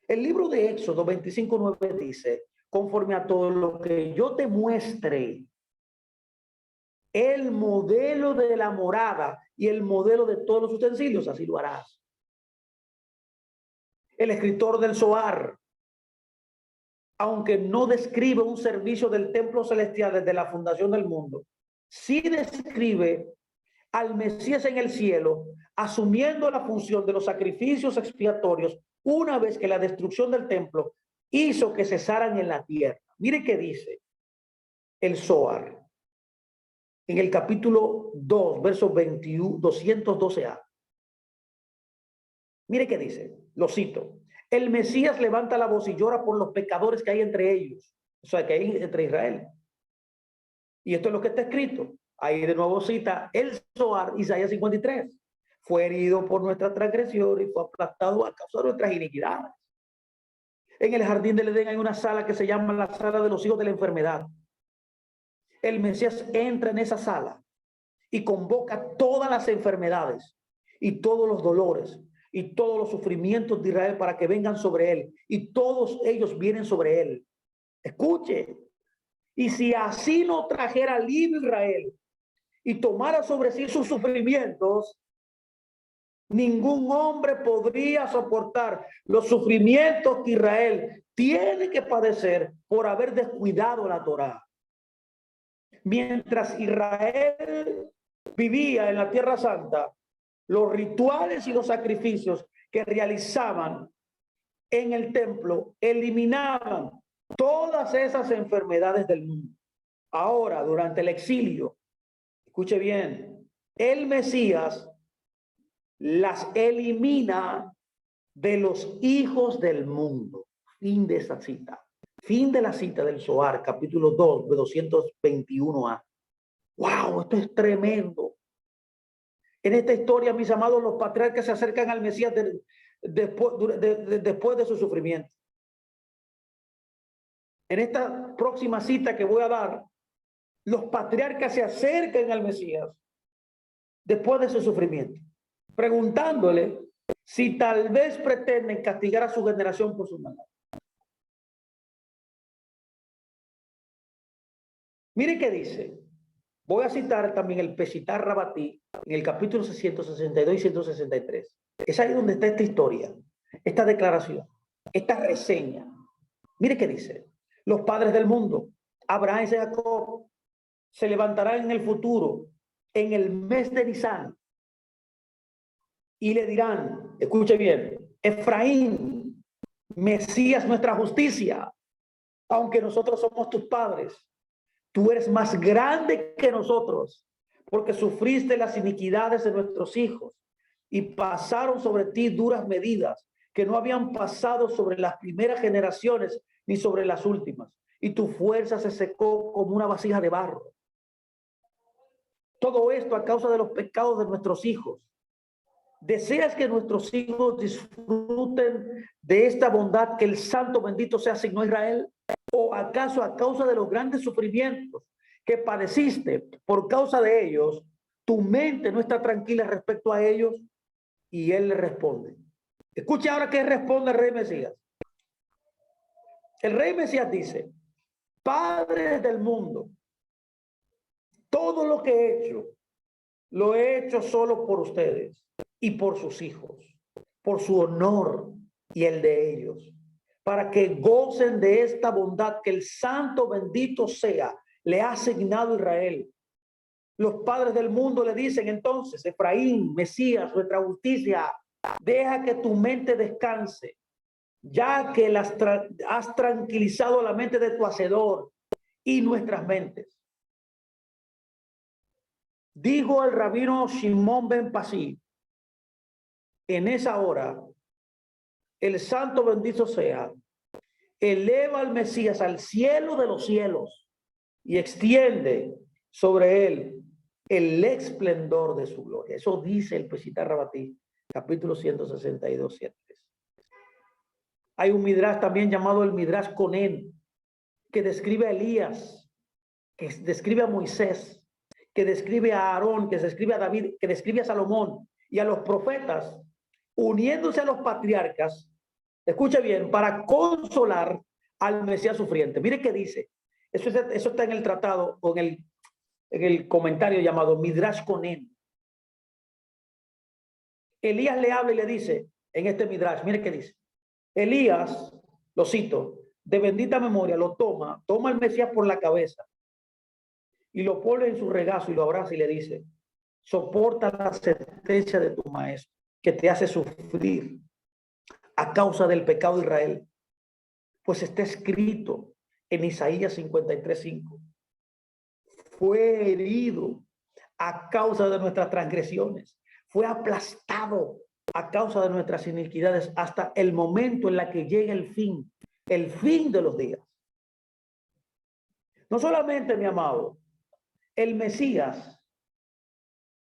El libro de Éxodo 25:9 dice, conforme a todo lo que yo te muestre, el modelo de la morada y el modelo de todos los utensilios, así lo harás. El escritor del Zohar, aunque no describe un servicio del templo celestial desde la fundación del mundo, sí describe al Mesías en el cielo, asumiendo la función de los sacrificios expiatorios una vez que la destrucción del templo hizo que cesaran en la tierra. Mire qué dice el Zohar en el capítulo 2, verso 212a. Mire qué dice, lo cito. El Mesías levanta la voz y llora por los pecadores que hay entre ellos, o sea, que hay entre Israel. Y esto es lo que está escrito. Ahí de nuevo cita el Zohar, Isaías 53. Fue herido por nuestra transgresión y fue aplastado a causa de nuestras iniquidades. En el jardín del Edén hay una sala que se llama la sala de los hijos de la enfermedad. El Mesías entra en esa sala y convoca todas las enfermedades y todos los dolores y todos los sufrimientos de Israel para que vengan sobre él. Y todos ellos vienen sobre él. Escuche. Y si así no trajera libre Israel y tomara sobre sí sus sufrimientos, ningún hombre podría soportar los sufrimientos que Israel tiene que padecer por haber descuidado la Torá. Mientras Israel vivía en la Tierra Santa, los rituales y los sacrificios que realizaban en el templo eliminaban todas esas enfermedades del mundo. Ahora, durante el exilio, escuche bien, el Mesías las elimina de los hijos del mundo. Fin de esa cita. Fin de la cita del Zohar, capítulo 2, de 221a. ¡Wow! Esto es tremendo. En esta historia, mis amados, los patriarcas se acercan al Mesías después de su sufrimiento. En esta próxima cita que voy a dar, los patriarcas se acercan al Mesías después de su sufrimiento, preguntándole si tal vez pretenden castigar a su generación por su maldad. Mire qué dice. Voy a citar también el Peshitta Rabbati en el capítulo 162 y 163. Es ahí donde está esta historia, esta declaración, esta reseña. Mire qué dice. Los padres del mundo, Abraham y Jacob, se levantarán en el futuro, en el mes de Nisan, y le dirán, escuche bien, Efraín, Mesías nuestra justicia, aunque nosotros somos tus padres, tú eres más grande que nosotros, porque sufriste las iniquidades de nuestros hijos y pasaron sobre ti duras medidas que no habían pasado sobre las primeras generaciones ni sobre las últimas. Y tu fuerza se secó como una vasija de barro. Todo esto a causa de los pecados de nuestros hijos. ¿Deseas que nuestros hijos disfruten de esta bondad que el santo bendito sea asignó a Israel? ¿O acaso a causa de los grandes sufrimientos que padeciste por causa de ellos, tu mente no está tranquila respecto a ellos? Y él le responde. Escuche ahora qué responde el rey Mesías. El rey Mesías dice, padres del mundo, todo lo que lo he hecho solo por ustedes y por sus hijos, por su honor y el de ellos, para que gocen de esta bondad que el santo bendito sea le ha asignado a Israel. Los padres del mundo le dicen entonces, Efraín, Mesías, nuestra justicia, deja que tu mente descanse, ya que has tranquilizado la mente de tu hacedor y nuestras mentes. Dijo el rabino Shimon ben Pasi, en esa hora, el santo bendito sea, eleva al Mesías al cielo de los cielos y extiende sobre él el esplendor de su gloria. Eso dice el Peshitta Rabbati, capítulo 162, 7. Hay un midrash también llamado el midrash Conen, que describe a Elías, que describe a Moisés, que describe a Aarón, que describe a David, que describe a Salomón y a los profetas, uniéndose a los patriarcas, escuche bien, para consolar al Mesías sufriente. Mire qué dice. Eso está en el tratado o en el comentario llamado Midrash Conen. Elías le habla y le dice en este Midrash, mire qué dice. Elías, lo cito, de bendita memoria, lo toma al Mesías por la cabeza y lo pone en su regazo y lo abraza y le dice, soporta la sentencia de tu maestro que te hace sufrir a causa del pecado de Israel, pues está escrito en Isaías 53:5. Fue herido a causa de nuestras transgresiones, fue aplastado a causa de nuestras iniquidades hasta el momento en la que llega el fin de los días. No solamente, mi amado, el Mesías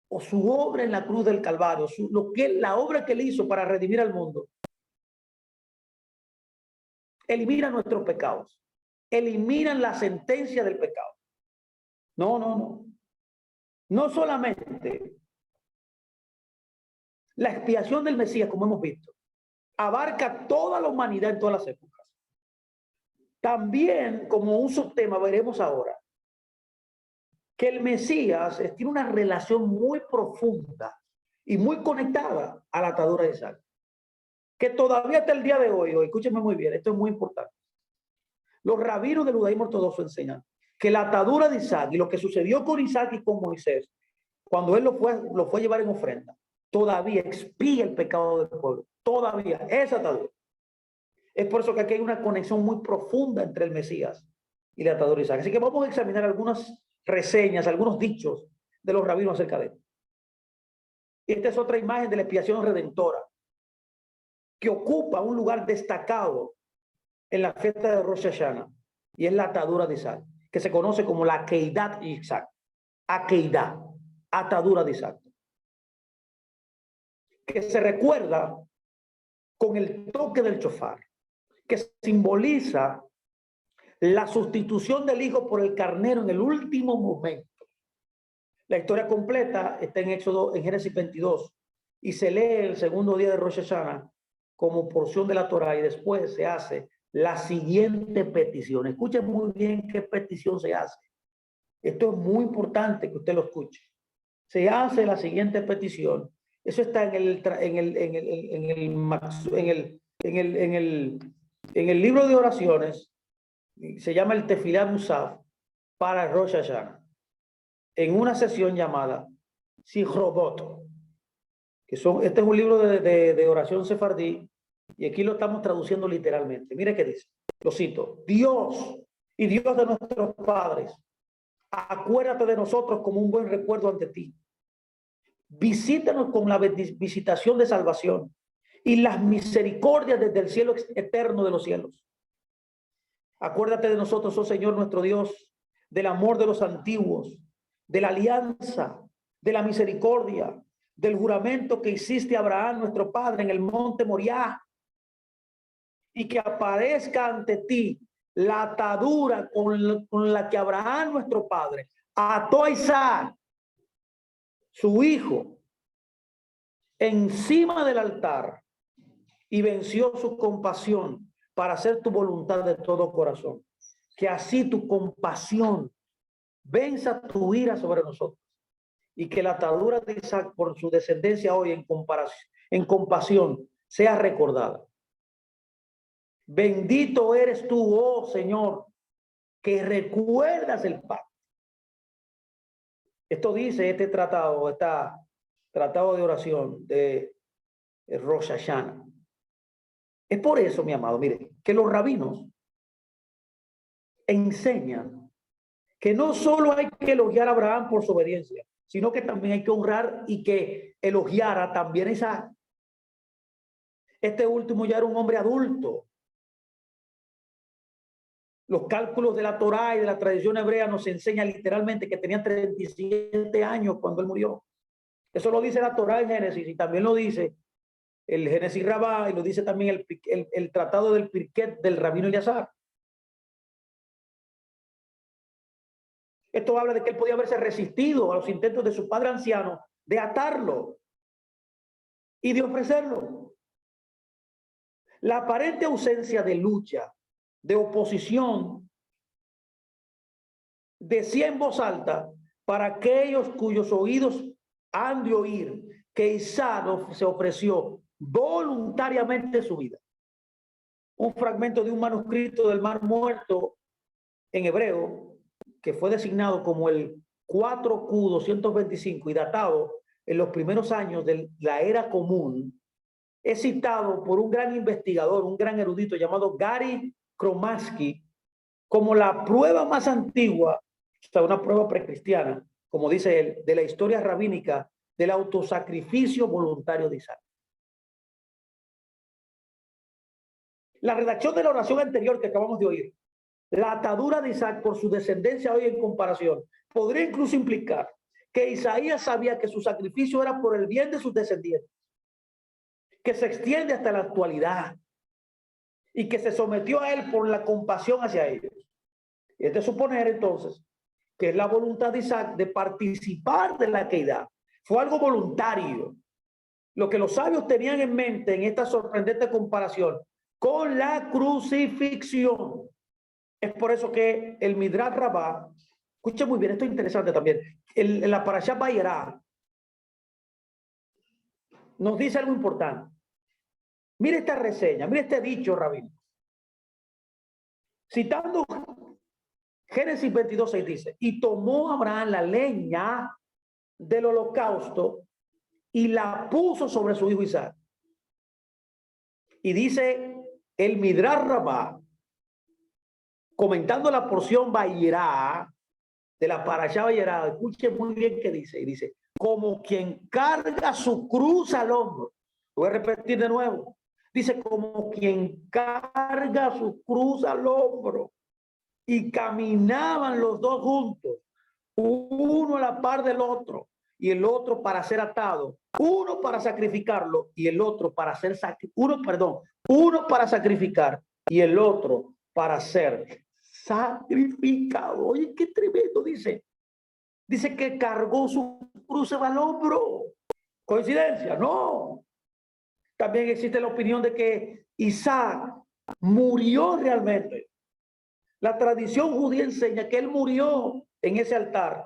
o su obra en la cruz del Calvario, la obra que él hizo para redimir al mundo, elimina nuestros pecados, eliminan la sentencia del pecado. No. No solamente la expiación del Mesías, como hemos visto, abarca toda la humanidad en todas las épocas. También, como un subtema, veremos ahora que el Mesías tiene una relación muy profunda y muy conectada a la atadura de Isaac, que todavía hasta el día de hoy, escúchenme muy bien, esto es muy importante. Los rabinos del judaísmo ortodoxo enseñan que la atadura de Isaac y lo que sucedió con Isaac y con Moisés, cuando él lo fue a llevar en ofrenda, todavía expía el pecado del pueblo, todavía esa atadura. Es por eso que aquí hay una conexión muy profunda entre el Mesías y la atadura de Isaac. Así que vamos a examinar algunas reseñas, algunos dichos de los rabinos acerca de esto. Esta es otra imagen de la expiación redentora que ocupa un lugar destacado en la fiesta de Rosh Hashanah, y es la atadura de Isaac, que se conoce como la Akeidat Isaac. Akeidat, atadura de Isaac, que se recuerda con el toque del shofar, que simboliza la sustitución del hijo por el carnero en el último momento. La historia completa está en Génesis 22, y se lee el segundo día de Rosh Hashanah como porción de la Torá, y después se hace la siguiente petición. Escuchen muy bien qué petición se hace. Esto es muy importante que usted lo escuche. Se hace la siguiente petición. Eso está en el libro de oraciones. Se llama el Tefilá Musaf para Rosh Hashanah, en una sesión llamada Sihrobot, este es un libro de oración sefardí, y aquí lo estamos traduciendo literalmente. Mire qué dice, lo cito: Dios y Dios de nuestros padres, acuérdate de nosotros como un buen recuerdo ante ti. Visítanos con la visitación de salvación y las misericordias desde el cielo eterno de los cielos. Acuérdate de nosotros, oh Señor nuestro Dios, del amor de los antiguos, de la alianza, de la misericordia, del juramento que hiciste a Abraham, nuestro padre, en el monte Moriah, y que aparezca ante ti la atadura con la que Abraham, nuestro padre, ató a Isaac, su hijo, encima del altar, y venció su compasión para hacer tu voluntad de todo corazón. Que así tu compasión venza tu ira sobre nosotros, y que la atadura de Isaac por su descendencia hoy en compasión sea recordada. Bendito eres tú, oh Señor, que recuerdas el pacto. Esto dice este tratado de oración de Rosh Hashanah. Es por eso, mi amado, mire, que los rabinos enseñan que no solo hay que elogiar a Abraham por su obediencia, sino que también hay que honrar y que elogiara también a Isaac. Este último ya era un hombre adulto. Los cálculos de la Torá y de la tradición hebrea nos enseñan literalmente que tenía 37 años cuando él murió. Eso lo dice la Torá en Génesis, y también lo dice el Génesis Rabá, y lo dice también el tratado del Pirket del rabino Eleazar. Esto habla de que él podía haberse resistido a los intentos de su padre anciano de atarlo y de ofrecerlo. La aparente ausencia de lucha, de oposición, decía en voz alta para aquellos cuyos oídos han de oír que Isaac se ofreció voluntariamente su vida. Un fragmento de un manuscrito del Mar Muerto en hebreo, que fue designado como el 4Q225 y datado en los primeros años de la era común, es citado por un gran investigador, un gran erudito llamado Gary Kromansky, como la prueba más antigua, o sea, una prueba precristiana, como dice él, de la historia rabínica del autosacrificio voluntario de Isaac. La redacción de la oración anterior que acabamos de oír, la atadura de Isaac por su descendencia hoy en comparación, podría incluso implicar que Isaías sabía que su sacrificio era por el bien de sus descendientes, que se extiende hasta la actualidad, y que se sometió a él por la compasión hacia ellos. Y es de suponer entonces que es la voluntad de Isaac de participar de la queidad. Fue algo voluntario. Lo que los sabios tenían en mente en esta sorprendente comparación con la crucifixión. Es por eso que el Midrash Rabbah, escuche muy bien, esto es interesante también, en la Parashá Vayera nos dice algo importante. Mire esta reseña, mire este dicho rabino. Citando Génesis 22:6 dice: y tomó Abraham la leña del holocausto y la puso sobre su hijo Isaac. Y dice el Midrash Rabbah, comentando la porción Vayera de la Parashá Vayera, escuche muy bien qué dice. Y dice: como quien carga su cruz al hombro. Voy a repetir de nuevo. Dice: como quien carga su cruz al hombro. Y caminaban los dos juntos, uno a la par del otro, y el otro para ser atado, uno para sacrificarlo y el otro para ser uno para sacrificar y el otro para ser sacrificado. Oye, qué tremendo. Dice que cargó su cruz al hombro. ¿Coincidencia? No. También existe la opinión de que Isaac murió realmente. La tradición judía enseña que él murió en ese altar,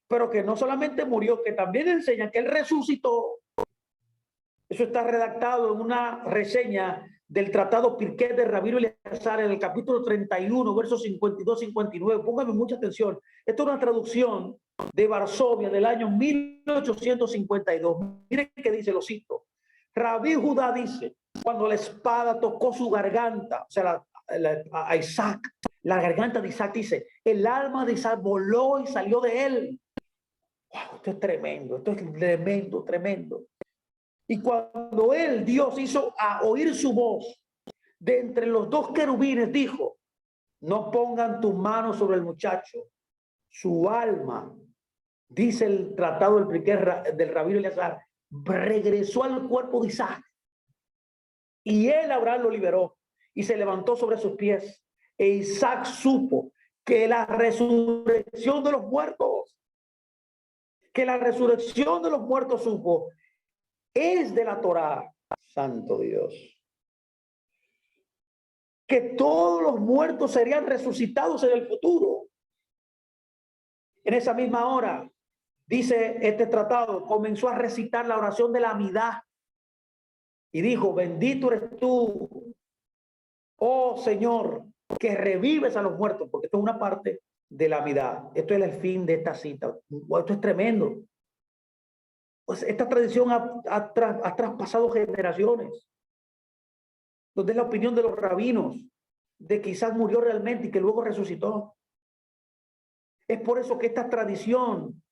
pero que no solamente murió, que también enseña que él resucitó. Eso está redactado en una reseña del tratado Pirkei de Rabbi Eliezer en el capítulo 31, versos 52-59. Póngame mucha atención. Esto es una traducción de Varsovia del año 1852. Miren qué dice, lo cito. Rabí Judá dice, cuando la espada tocó su garganta, o sea, a Isaac, la garganta de Isaac, dice, el alma de Isaac voló y salió de él. Wow, esto es tremendo, esto es tremendo, tremendo. Y cuando él, Dios, hizo a oír su voz de entre los dos querubines, dijo, no pongan tu mano sobre el muchacho, su alma, dice el tratado del Rabí Eliezer, regresó al cuerpo de Isaac. Y él, Abraham, lo liberó y se levantó sobre sus pies. E Isaac supo que la resurrección de los muertos, supo, es de la Torá. Santo Dios. Que todos los muertos serían resucitados en el futuro. En esa misma hora, dice este tratado, comenzó a recitar la oración de la amidad y dijo, bendito eres tú, oh Señor, que revives a los muertos, porque esto es una parte de la amidad. Esto es el fin de esta cita. Esto es tremendo. Pues esta tradición ha traspasado generaciones, donde es la opinión de los rabinos de que Isaac murió realmente y que luego resucitó. Es por eso que esta tradición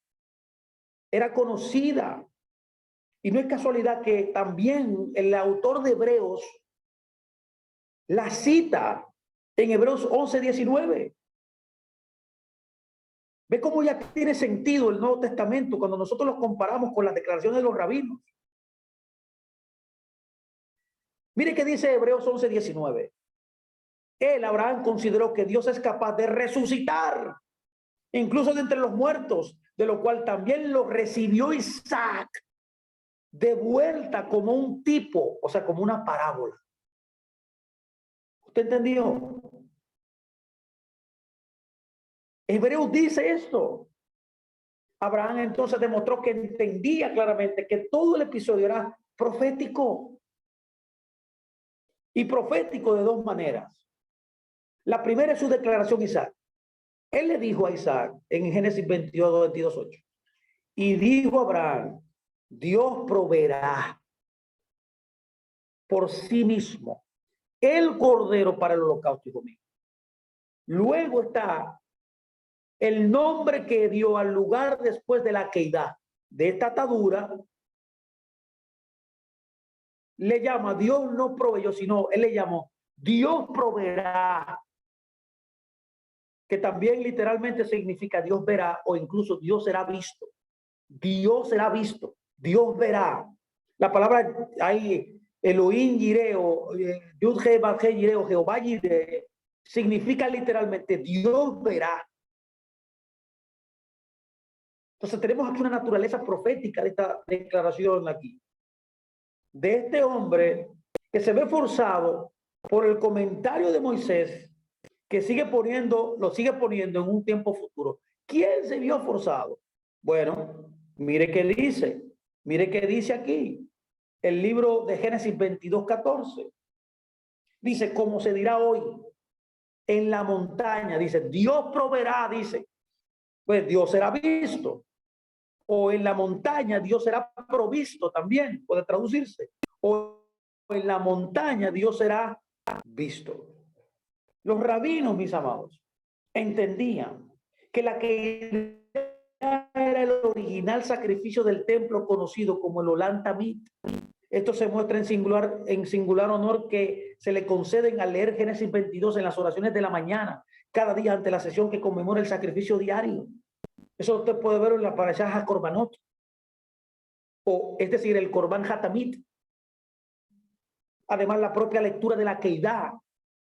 era conocida. Y no es casualidad que también el autor de Hebreos la cita en Hebreos 11:19. Ve cómo ya tiene sentido el Nuevo Testamento cuando nosotros lo comparamos con las declaraciones de los rabinos. Mire qué dice Hebreos 11:19. Él, Abraham, consideró que Dios es capaz de resucitar, incluso de entre los muertos, de lo cual también lo recibió Isaac de vuelta como un tipo, o sea, como una parábola. ¿Usted entendió? Hebreos dice esto. Abraham entonces demostró que entendía claramente que todo el episodio era profético. Y profético de dos maneras. La primera es su declaración a Isaac. Él le dijo a Isaac en Génesis 22:8. Y dijo Abraham, Dios proveerá por sí mismo el cordero para el holocausto, hijo mío. Luego está el nombre que dio al lugar después de la queidad de esta atadura. Le llama, Dios no proveyó, sino él le llamó, Dios proveerá, que también literalmente significa Dios verá o incluso Dios será visto. Dios será visto, Dios verá. La palabra ahí, Elohim Yireo, Yud-He, Bad-He Yireo, Jehová Yireh, significa literalmente Dios verá. Entonces tenemos aquí una naturaleza profética de esta declaración aquí. De este hombre que se ve forzado por el comentario de Moisés, que lo sigue poniendo en un tiempo futuro. ¿Quién se vio forzado? Bueno, mire qué dice aquí, el libro de Génesis 22:14. Dice, como se dirá hoy, en la montaña, dice, Dios proveerá, dice, pues Dios será visto. O en la montaña Dios será provisto también, puede traducirse. O en la montaña Dios será visto. Los rabinos, mis amados, entendían que la que era el original sacrificio del templo conocido como el Olam Tamid. Esto se muestra en singular honor que se le conceden al leer Génesis 22 en las oraciones de la mañana, cada día ante la sesión que conmemora el sacrificio diario. Eso usted puede verlo en la Parashá HaKorbanot, o es decir, el Korban Hatamid. Además, la propia lectura de la Keidá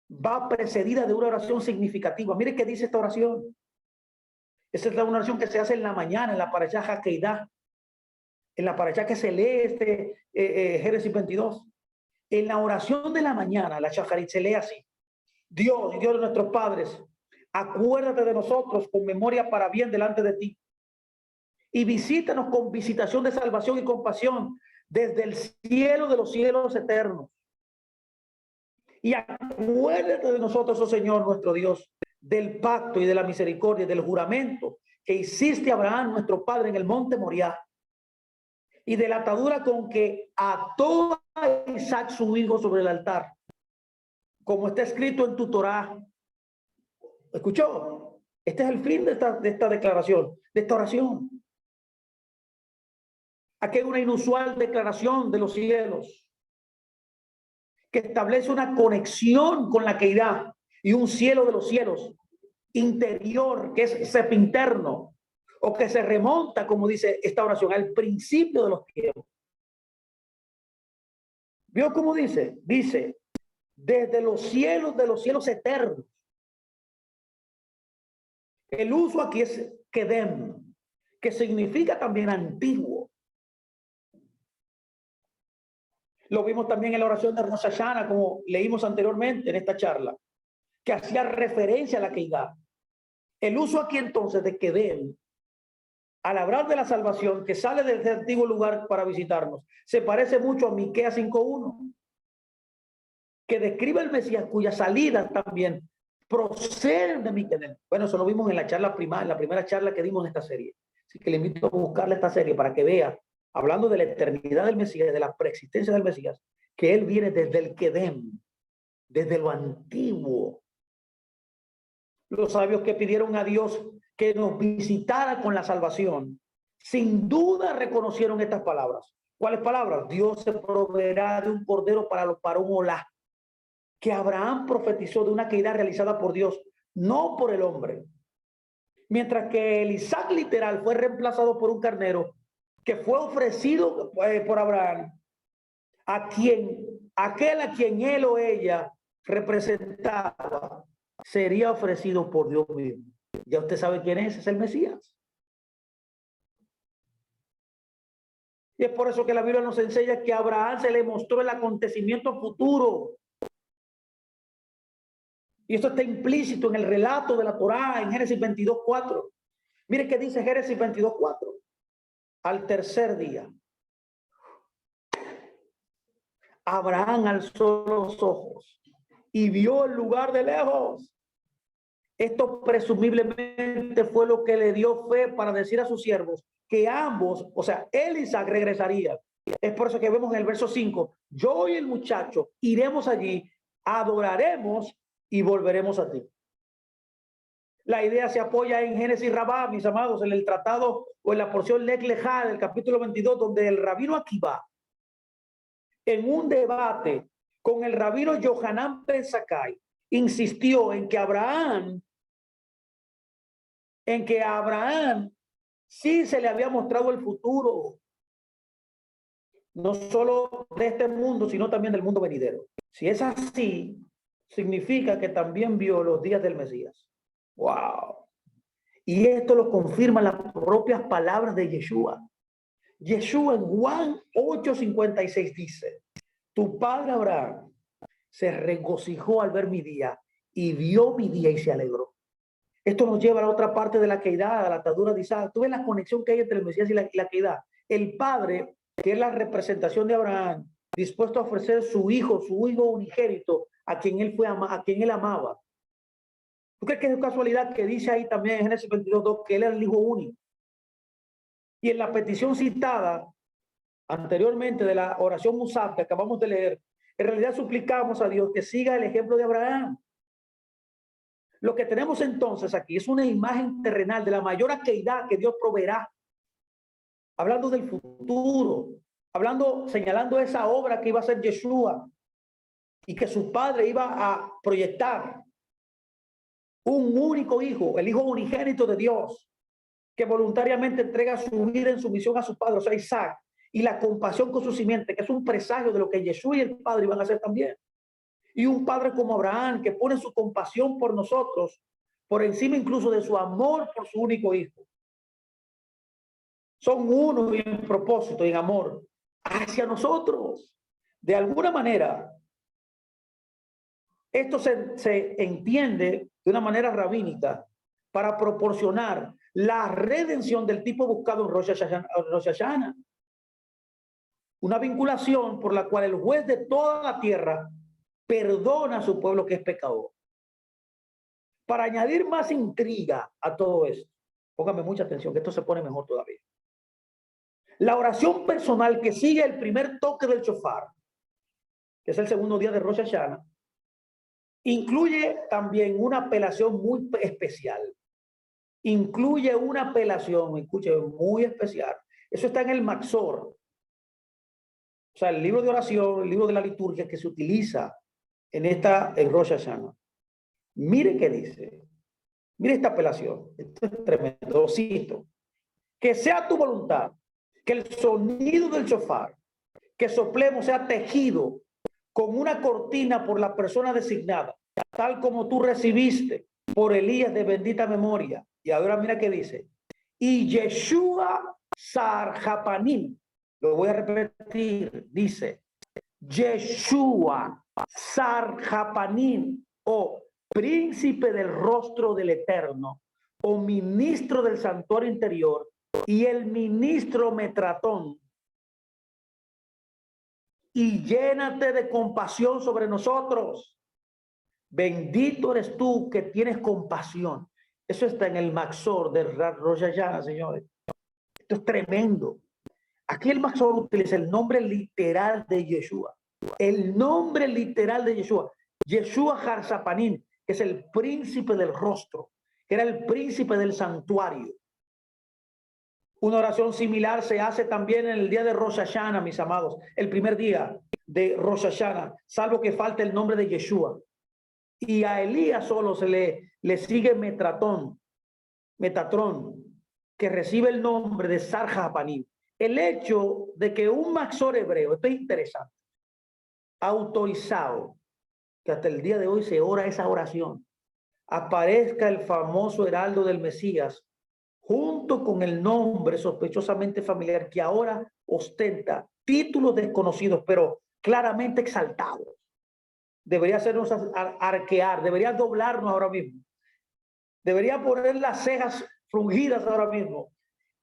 va precedida de una oración significativa. Mire qué dice esta oración. Esa es la oración que se hace en la mañana, en la Parashá HaKeidá, en la Parashá que se lee Génesis 22. En la oración de la mañana, la Shacharit se lee así: Dios, Dios de nuestros padres, Acuérdate de nosotros con memoria para bien delante de ti. Y visítanos con visitación de salvación y compasión desde el cielo de los cielos eternos. Y acuérdate de nosotros, oh Señor, nuestro Dios, del pacto y de la misericordia, del juramento que hiciste a Abraham, nuestro padre, en el monte Moriah, y de la atadura con que ató a Isaac su hijo sobre el altar, como está escrito en tu Torá. ¿Escuchó? Este es el fin de esta declaración, de esta oración. Aquí hay una inusual declaración de los cielos que establece una conexión con la Keidá y un cielo de los cielos interior que es sempiterno, o que se remonta, como dice esta oración, al principio de los tiempos. ¿Vio cómo dice? Dice, desde los cielos eternos. El uso aquí es kedem, que significa también antiguo. Lo vimos también en la oración de Rosh Hashanah, como leímos anteriormente en esta charla, que hacía referencia a la Keidá. El uso aquí entonces de kedem, al hablar de la salvación que sale de ese antiguo lugar para visitarnos, se parece mucho a Miqueas 5:1, que describe el Mesías cuya salida también proceden de Miqueas. Bueno, eso lo vimos en la charla en la primera charla que dimos en esta serie. Así que le invito a buscarle esta serie para que vea, hablando de la eternidad del Mesías, de la preexistencia del Mesías, que él viene desde el Kedem, desde lo antiguo. Los sabios que pidieron a Dios que nos visitara con la salvación, sin duda reconocieron estas palabras. ¿Cuáles palabras? Dios se proveerá de un cordero para un olá, que Abraham profetizó de una caída realizada por Dios, no por el hombre. Mientras que el Isaac literal fue reemplazado por un carnero que fue ofrecido por Abraham, aquel a quien él o ella representaba, sería ofrecido por Dios mismo. Ya usted sabe quién es el Mesías. Y es por eso que la Biblia nos enseña que a Abraham se le mostró el acontecimiento futuro. Y esto está implícito en el relato de la Torá en Génesis 22:4. Mire qué dice Génesis 22:4. Al tercer día, Abraham alzó los ojos y vio el lugar de lejos. Esto presumiblemente fue lo que le dio fe para decir a sus siervos que ambos, o sea, él y Isaac regresarían. Es por eso que vemos en el verso 5, yo y el muchacho iremos allí, adoraremos y volveremos a ti. La idea se apoya en Génesis Rabá, mis amados, en el tratado o en la porción Lech Lejá del capítulo 22, donde el rabino Akiva, en un debate con el rabino Yohanan Ben Zakkai, insistió en que Abraham sí se le había mostrado el futuro, no solo de este mundo, sino también del mundo venidero. Si es así, significa que también vio los días del Mesías. ¡Wow! Y esto lo confirman las propias palabras de Yeshua. Yeshua en Juan 8:56 dice, tu padre Abraham se regocijó al ver mi día y vio mi día y se alegró. Esto nos lleva a la otra parte de la queidad, a la atadura de Isaac. Tú ves la conexión que hay entre el Mesías y la queidad. El padre, que es la representación de Abraham, dispuesto a ofrecer su hijo unigénito, a quien él amaba. ¿Tú crees que es casualidad que dice ahí también en Génesis 22:2 que él era el hijo único? Y en la petición citada anteriormente de la oración Musaf que acabamos de leer, en realidad suplicamos a Dios que siga el ejemplo de Abraham. Lo que tenemos entonces aquí es una imagen terrenal de la mayor aqueidad que Dios proveerá, hablando del futuro, señalando esa obra que iba a ser Yeshua y que su padre iba a proyectar. Un único hijo, el hijo unigénito de Dios, que voluntariamente entrega su vida en sumisión a su padre, o sea, Isaac, y la compasión con su simiente, que es un presagio de lo que Yeshua y el padre iban a hacer también. Y un padre como Abraham, que pone su compasión por nosotros, por encima incluso de su amor por su único hijo. Son uno en propósito y en amor hacia nosotros. De alguna manera, Esto se entiende de una manera rabínica para proporcionar la redención del tipo buscado en Rosh Hashanah. Una vinculación por la cual el juez de toda la tierra perdona a su pueblo que es pecador. Para añadir más intriga a todo esto, póngame mucha atención, que esto se pone mejor todavía. La oración personal que sigue el primer toque del shofar, que es el segundo día de Rosh Hashanah, incluye también una apelación muy especial. Incluye una apelación, escuche, muy especial. Eso está en el Maxor. O sea, el libro de oración, el libro de la liturgia que se utiliza en Rosh Hashanah. Mire qué dice. Mire esta apelación. Esto es tremendo. Cito. Que sea tu voluntad que el sonido del shofar que soplemos sea tejido con una cortina por la persona designada, tal como tú recibiste por Elías de bendita memoria. Y ahora mira qué dice. Y Yeshua Sarjapanim, lo voy a repetir, dice Yeshua Sarjapanim, o príncipe del rostro del Eterno, o ministro del santuario interior, y el ministro Metratón, y llénate de compasión sobre nosotros. Bendito eres tú que tienes compasión. Eso está en el Maxor de Rosh Hashanah, señores. Esto es tremendo. Aquí el Maxor utiliza el nombre literal de Yeshua. El nombre literal de Yeshua. Yeshua Jarzapanim, que es el príncipe del rostro, que era el príncipe del santuario. Una oración similar se hace también en el día de Rosh Hashanah, mis amados. El primer día de Rosh Hashanah, salvo que falte el nombre de Yeshua. Y a Elías solo se le sigue Metatron, que recibe el nombre de Sarjapanim. El hecho de que un maxor hebreo, esto es interesante, autorizado, que hasta el día de hoy se ora esa oración, aparezca el famoso heraldo del Mesías, junto con el nombre sospechosamente familiar que ahora ostenta títulos desconocidos, pero claramente exaltados. Debería hacernos arquear, debería doblarnos ahora mismo. Debería poner las cejas fruncidas ahora mismo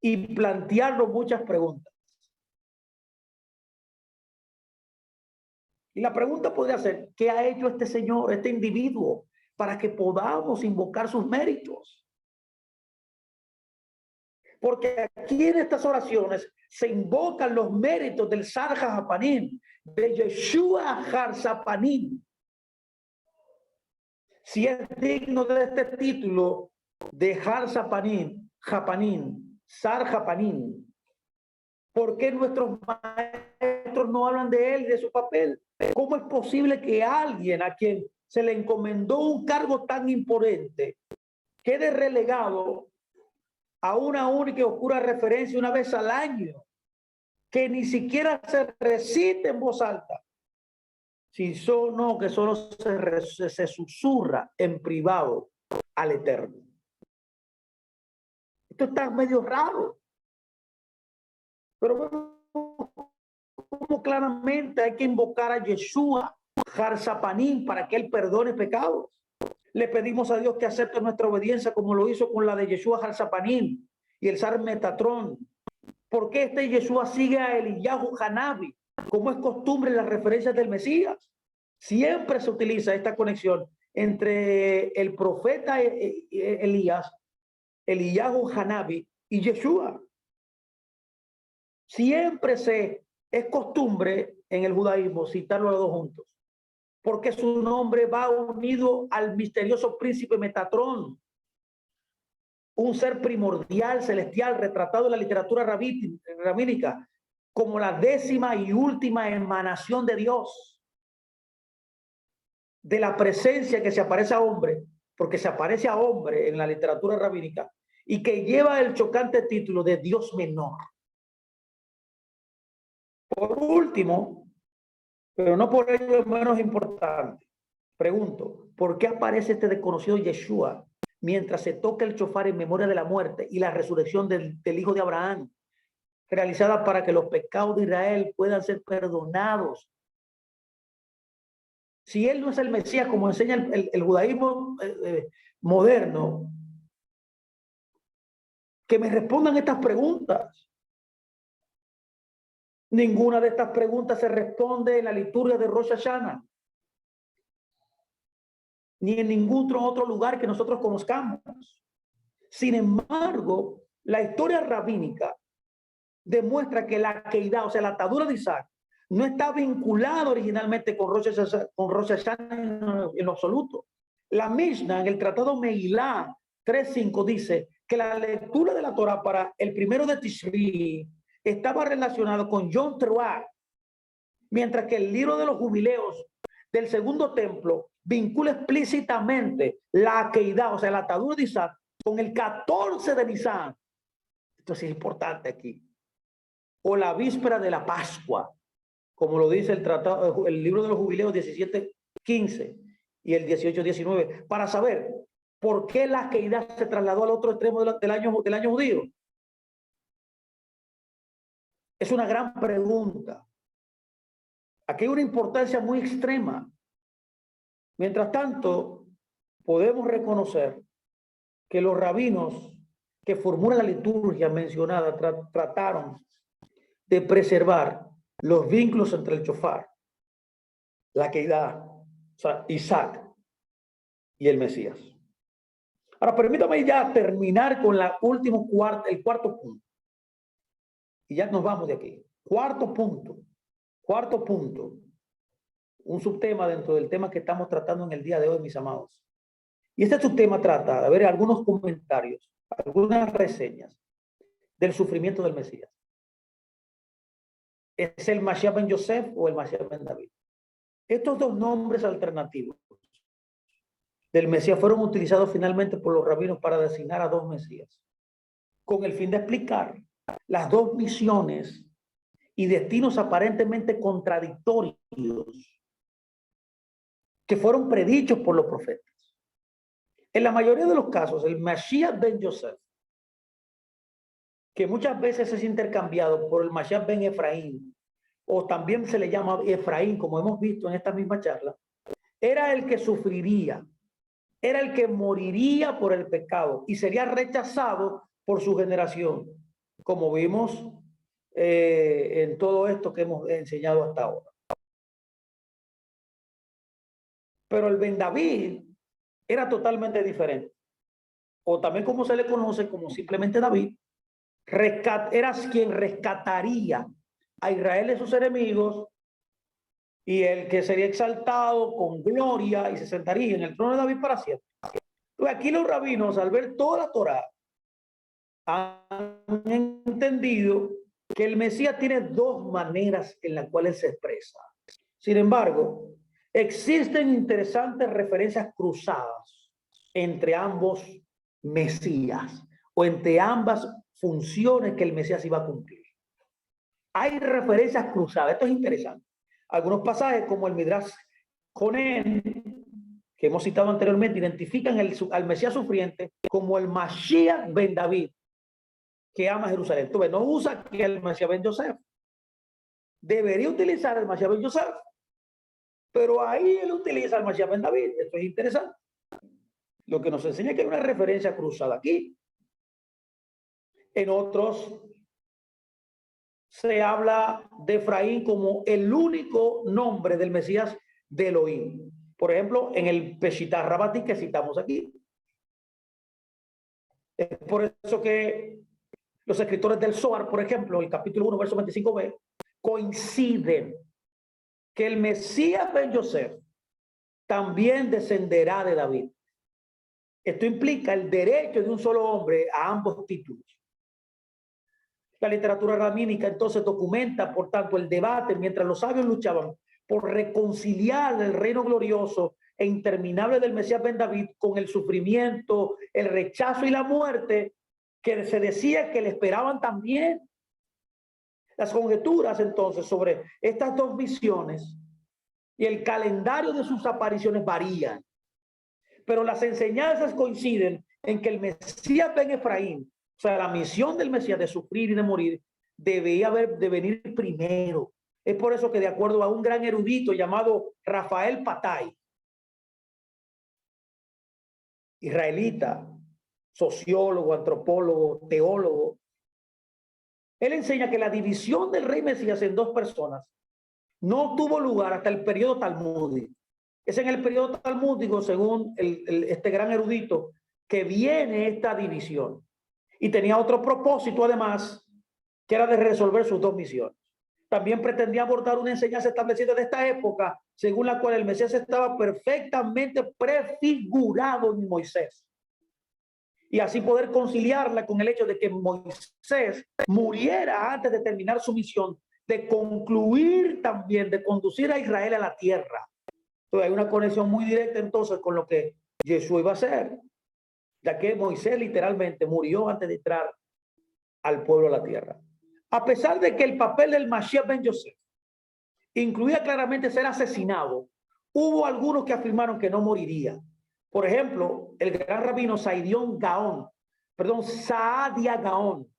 y plantearnos muchas preguntas. Y la pregunta podría ser, ¿qué ha hecho este señor, este individuo, para que podamos invocar sus méritos? Porque aquí en estas oraciones se invocan los méritos del Sarjapanim, de Yeshua Jarzapanim. Si es digno de este título de Jarzapanim, Japanim, Sarjapanim, ¿por qué nuestros maestros no hablan de él, de su papel? ¿Cómo es posible que alguien a quien se le encomendó un cargo tan imponente quede relegado a una única y oscura referencia una vez al año, que ni siquiera se recite en voz alta, si no, que solo se susurra en privado al Eterno? Esto está medio raro, pero vemos como claramente hay que invocar a Yeshua Jarzapanim para que él perdone pecados. Le pedimos a Dios que acepte nuestra obediencia como lo hizo con la de Yeshua Jarzapanim y el Sar Metatron. ¿Por qué este Yeshua sigue a Eliyahu Hanabi, como es costumbre en las referencias del Mesías? Siempre se utiliza esta conexión entre el profeta Elías, Eliyahu Hanabi y Yeshua. Siempre es costumbre en el judaísmo citarlo a los dos juntos, porque su nombre va unido al misterioso príncipe Metatrón, un ser primordial, celestial, retratado en la literatura rabínica como la 10ª y última emanación de Dios, de la presencia que se aparece a hombre, porque se aparece a hombre en la literatura rabínica, y que lleva el chocante título de Dios menor. Por último, pero no por ello menos importante, pregunto, ¿por qué aparece este desconocido Yeshua mientras se toca el shofar en memoria de la muerte y la resurrección del hijo de Abraham, realizada para que los pecados de Israel puedan ser perdonados? si él no es el Mesías, como enseña el judaísmo moderno, que me respondan estas preguntas. Ninguna de estas preguntas se responde en la liturgia de Rosh Hashanah, ni en ningún otro lugar que nosotros conozcamos. Sin embargo, la historia rabínica demuestra que la Keidá, o sea, la atadura de Isaac, no está vinculada originalmente con Rosh Hashanah en lo absoluto. La Mishnah, en el Tratado Meilá 3.5, dice que la lectura de la Torah para el 1 de Tishri estaba relacionado con Yom Teruah, mientras que el libro de los jubileos del segundo templo vincula explícitamente la Keidá, o sea, la atadura de Isaac, con el 14 de Nisan. Esto es importante aquí. O la víspera de la Pascua, como lo dice el tratado, el libro de los jubileos 17.15 y el 18.19, para saber por qué la Keidá se trasladó al otro extremo del año judío. Es una gran pregunta. Aquí hay una importancia muy extrema. Mientras tanto, podemos reconocer que los rabinos que formulan la liturgia mencionada trataron de preservar los vínculos entre el shofar, la Keidá, o sea, Isaac y el Mesías. Ahora, permítame ya terminar con el cuarto punto. Y ya nos vamos de aquí. Cuarto punto. Un subtema dentro del tema que estamos tratando en el día de hoy, mis amados. Y este subtema trata de ver algunos comentarios, algunas reseñas del sufrimiento del Mesías. ¿Es el Mashiach ben Yosef o el Mashiach ben David? Estos dos nombres alternativos del Mesías fueron utilizados finalmente por los rabinos para designar a dos Mesías, con el fin de explicar las dos misiones y destinos aparentemente contradictorios que fueron predichos por los profetas. En la mayoría de los casos, el Mashiach ben Yosef, que muchas veces es intercambiado por el Mashiach ben Efraín, o también se le llama Efraín, como hemos visto en esta misma charla, era el que sufriría, era el que moriría por el pecado y sería rechazado por su generación, como vimos en todo esto que hemos enseñado hasta ahora. Pero el Ben David era totalmente diferente, o también como se le conoce como simplemente David, era quien rescataría a Israel de sus enemigos y el que sería exaltado con gloria y se sentaría en el trono de David para siempre. Entonces, aquí los rabinos, al ver toda la Torá, han entendido que el Mesías tiene dos maneras en las cuales se expresa. Sin embargo, existen interesantes referencias cruzadas entre ambos Mesías o entre ambas funciones que el Mesías iba a cumplir. Hay referencias cruzadas, esto es interesante. Algunos pasajes como el Midrash Conen, que hemos citado anteriormente, identifican al Mesías sufriente como el Mashiach ben David, que ama Jerusalén. Entonces, no usa que el Mashiach ben Yosef. Debería utilizar el Mashiach ben Yosef, pero ahí él utiliza el Mashiach ben David. Esto es interesante. Lo que nos enseña que hay una referencia cruzada aquí. En otros se habla de Efraín como el único nombre del Mesías de Elohim. Por ejemplo, en el Peshitá Rabbati que citamos aquí. Es por eso que los escritores del Zohar, por ejemplo, el capítulo 1, verso 25b, coinciden que el Mesías ben Yosef también descenderá de David. Esto implica el derecho de un solo hombre a ambos títulos. La literatura rabínica entonces documenta, por tanto, el debate mientras los sabios luchaban por reconciliar el reino glorioso e interminable del Mesías ben David con el sufrimiento, el rechazo y la muerte que se decía que le esperaban también. Las conjeturas entonces sobre estas dos visiones y el calendario de sus apariciones varían, pero las enseñanzas coinciden en que el Mesías ben Efraín, o sea, la misión del Mesías de sufrir y de morir, debía de venir primero. Es por eso que de acuerdo a un gran erudito llamado Rafael Patai, israelita, sociólogo, antropólogo, teólogo, él enseña que la división del rey Mesías en dos personas no tuvo lugar hasta el periodo talmúdico. Es en el periodo talmúdico, según este gran erudito, que viene esta división. Y tenía otro propósito, además, que era de resolver sus dos misiones. También pretendía abordar una enseñanza establecida de esta época, según la cual el Mesías estaba perfectamente prefigurado en Moisés. Y así poder conciliarla con el hecho de que Moisés muriera antes de terminar su misión, de concluir también, de conducir a Israel a la tierra. Entonces hay una conexión muy directa entonces con lo que Jesús iba a hacer, ya que Moisés literalmente murió antes de entrar al pueblo a la tierra. A pesar de que el papel del Mashiach ben Yosef incluía claramente ser asesinado, hubo algunos que afirmaron que no moriría. Por ejemplo, el gran rabino Saadia Gaón,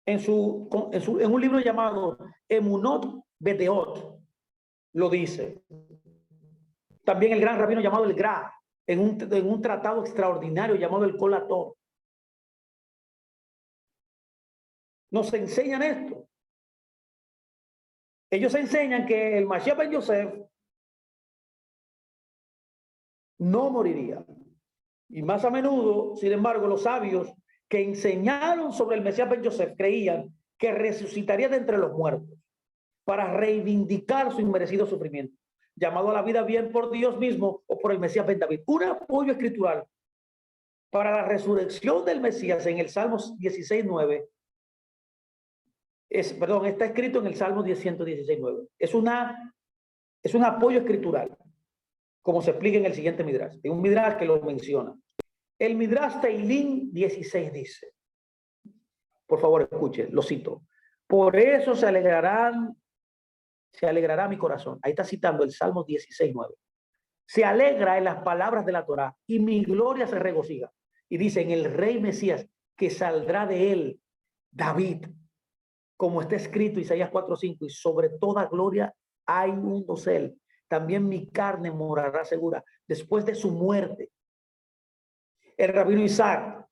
en un libro llamado Emunot Bedeot, lo dice. También el gran rabino llamado el Gra, en un tratado extraordinario llamado el Colator. Nos enseñan esto. Ellos enseñan que el Mashiach ben Yosef no moriría. Y más a menudo, sin embargo, los sabios que enseñaron sobre el Mesías ben Yosef creían que resucitaría de entre los muertos para reivindicar su inmerecido sufrimiento, llamado a la vida bien por Dios mismo o por el Mesías ben David. Un apoyo escritural para la resurrección del Mesías en el Salmo 16:9 está escrito en el Salmo 116:9. Es un apoyo escritural, como se explica en el siguiente Midrash. Hay un Midrash que lo menciona. El Midrash Teilín 16 dice, por favor escuche, lo cito, por eso se alegrará mi corazón. Ahí está citando el Salmo 16:9. Se alegra en las palabras de la Torá y mi gloria se regocija. Y dice en el rey Mesías que saldrá de él David, como está escrito Isaías 4:5, y sobre toda gloria hay un dosel. También mi carne morará segura después de su muerte. El rabino Isaac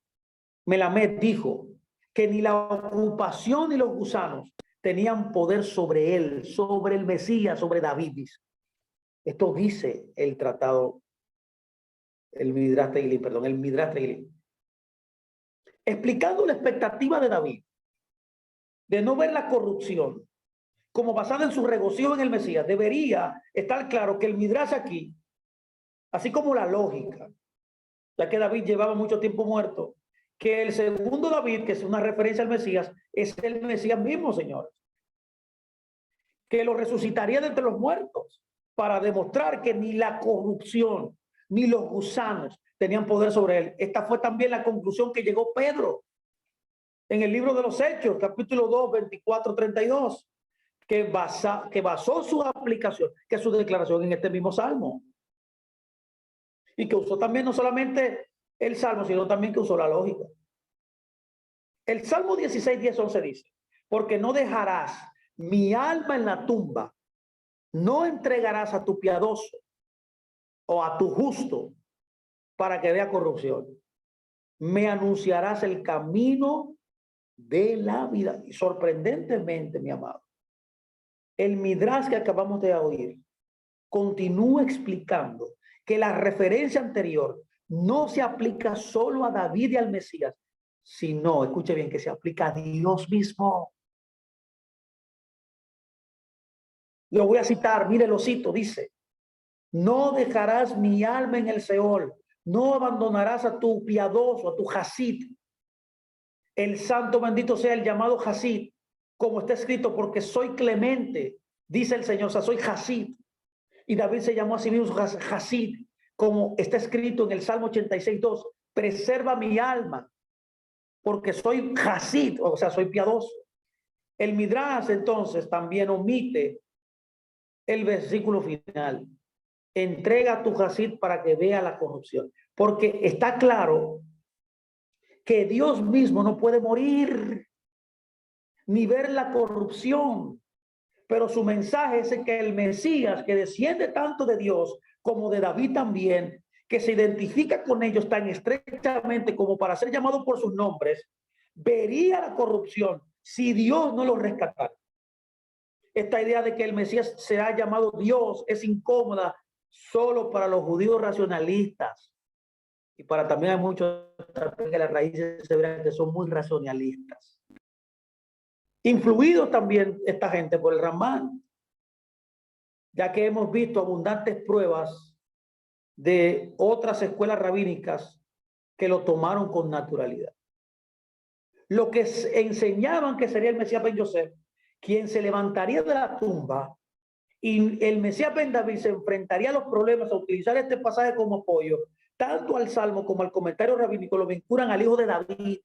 Melamed dijo que ni la ocupación ni los gusanos tenían poder sobre él, sobre el Mesías, sobre David. Esto dice el tratado, el Midrash Teilín. Explicando la expectativa de David de no ver la corrupción como basada en su regocijo en el Mesías, debería estar claro que el Midrash aquí, así como la lógica, ya que David llevaba mucho tiempo muerto, que el segundo David, que es una referencia al Mesías, es el Mesías mismo, señores, que lo resucitaría de entre los muertos para demostrar que ni la corrupción ni los gusanos tenían poder sobre él. Esta fue también la conclusión que llegó Pedro en el libro de los Hechos, capítulo 2, 24-32, que basó su aplicación, que su declaración en este mismo Salmo. Y que usó también no solamente el Salmo, sino también que usó la lógica. El Salmo 16, 10, 11 dice, porque no dejarás mi alma en la tumba, no entregarás a tu piadoso o a tu justo para que vea corrupción. Me anunciarás el camino de la vida. Y sorprendentemente, mi amado, el Midrash que acabamos de oír continúa explicando que la referencia anterior no se aplica solo a David y al Mesías, sino, escuche bien, que se aplica a Dios mismo. Lo voy a citar, mire, lo cito, dice, no dejarás mi alma en el Seol, no abandonarás a tu piadoso, a tu Hasid. El santo bendito sea el llamado Hasid, como está escrito, porque soy clemente, dice el Señor, o sea, soy Hasid. Y David se llamó a sí mismo Hasid, como está escrito en el Salmo 86:2, preserva mi alma, porque soy Hasid, o sea, soy piadoso. El Midrash entonces también omite el versículo final. Entrega a tu Hasid para que vea la corrupción, porque está claro que Dios mismo no puede morir. ni ver la corrupción. Pero su mensaje es que el Mesías, que desciende tanto de Dios como de David también, que se identifica con ellos tan estrechamente como para ser llamado por sus nombres, vería la corrupción si Dios no lo rescatara. Esta idea de que el Mesías será llamado Dios es incómoda solo para los judíos racionalistas y para también hay muchos que las raíces hebreas que son muy racionalistas. Influidos también esta gente por el Ramán, ya que hemos visto abundantes pruebas de otras escuelas rabínicas que lo tomaron con naturalidad. Lo que enseñaban que sería el Mesías Ben Yosef, quien se levantaría de la tumba y el Mesías Ben David se enfrentaría a los problemas a utilizar este pasaje como apoyo, tanto al Salmo como al comentario rabínico lo vinculan al hijo de David.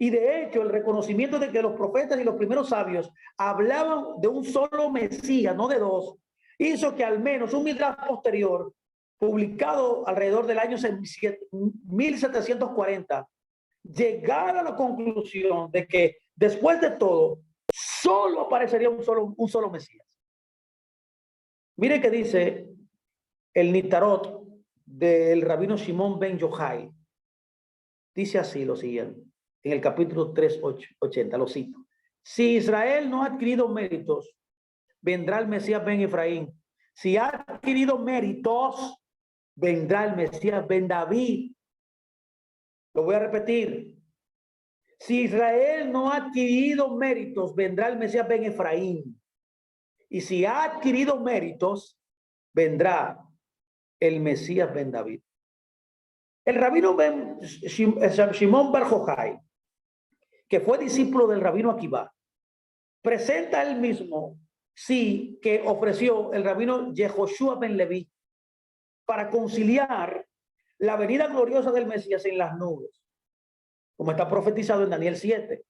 Y de hecho, el reconocimiento de que los profetas y los primeros sabios hablaban de un solo Mesías, no de dos, hizo que al menos un midrash posterior, publicado alrededor del año 1740, llegara a la conclusión de que después de todo, solo aparecería un solo Mesías. Mire que dice el Nitarot del rabino Shimon ben Yochai. Dice así lo siguiente, en el capítulo 3:80, lo cito. Si Israel no ha adquirido méritos, vendrá el Mesías Ben Efraín. Si ha adquirido méritos, vendrá el Mesías Ben David. Lo voy a repetir. Si Israel no ha adquirido méritos, vendrá el Mesías Ben Efraín. Y si ha adquirido méritos, vendrá el Mesías Ben David. El rabino Shimon bar Yochai, que fue discípulo del rabino Akiva, presenta él mismo, sí, que ofreció el rabino Yehoshua ben Leví para conciliar la venida gloriosa del Mesías en las nubes, como está profetizado en Daniel 7,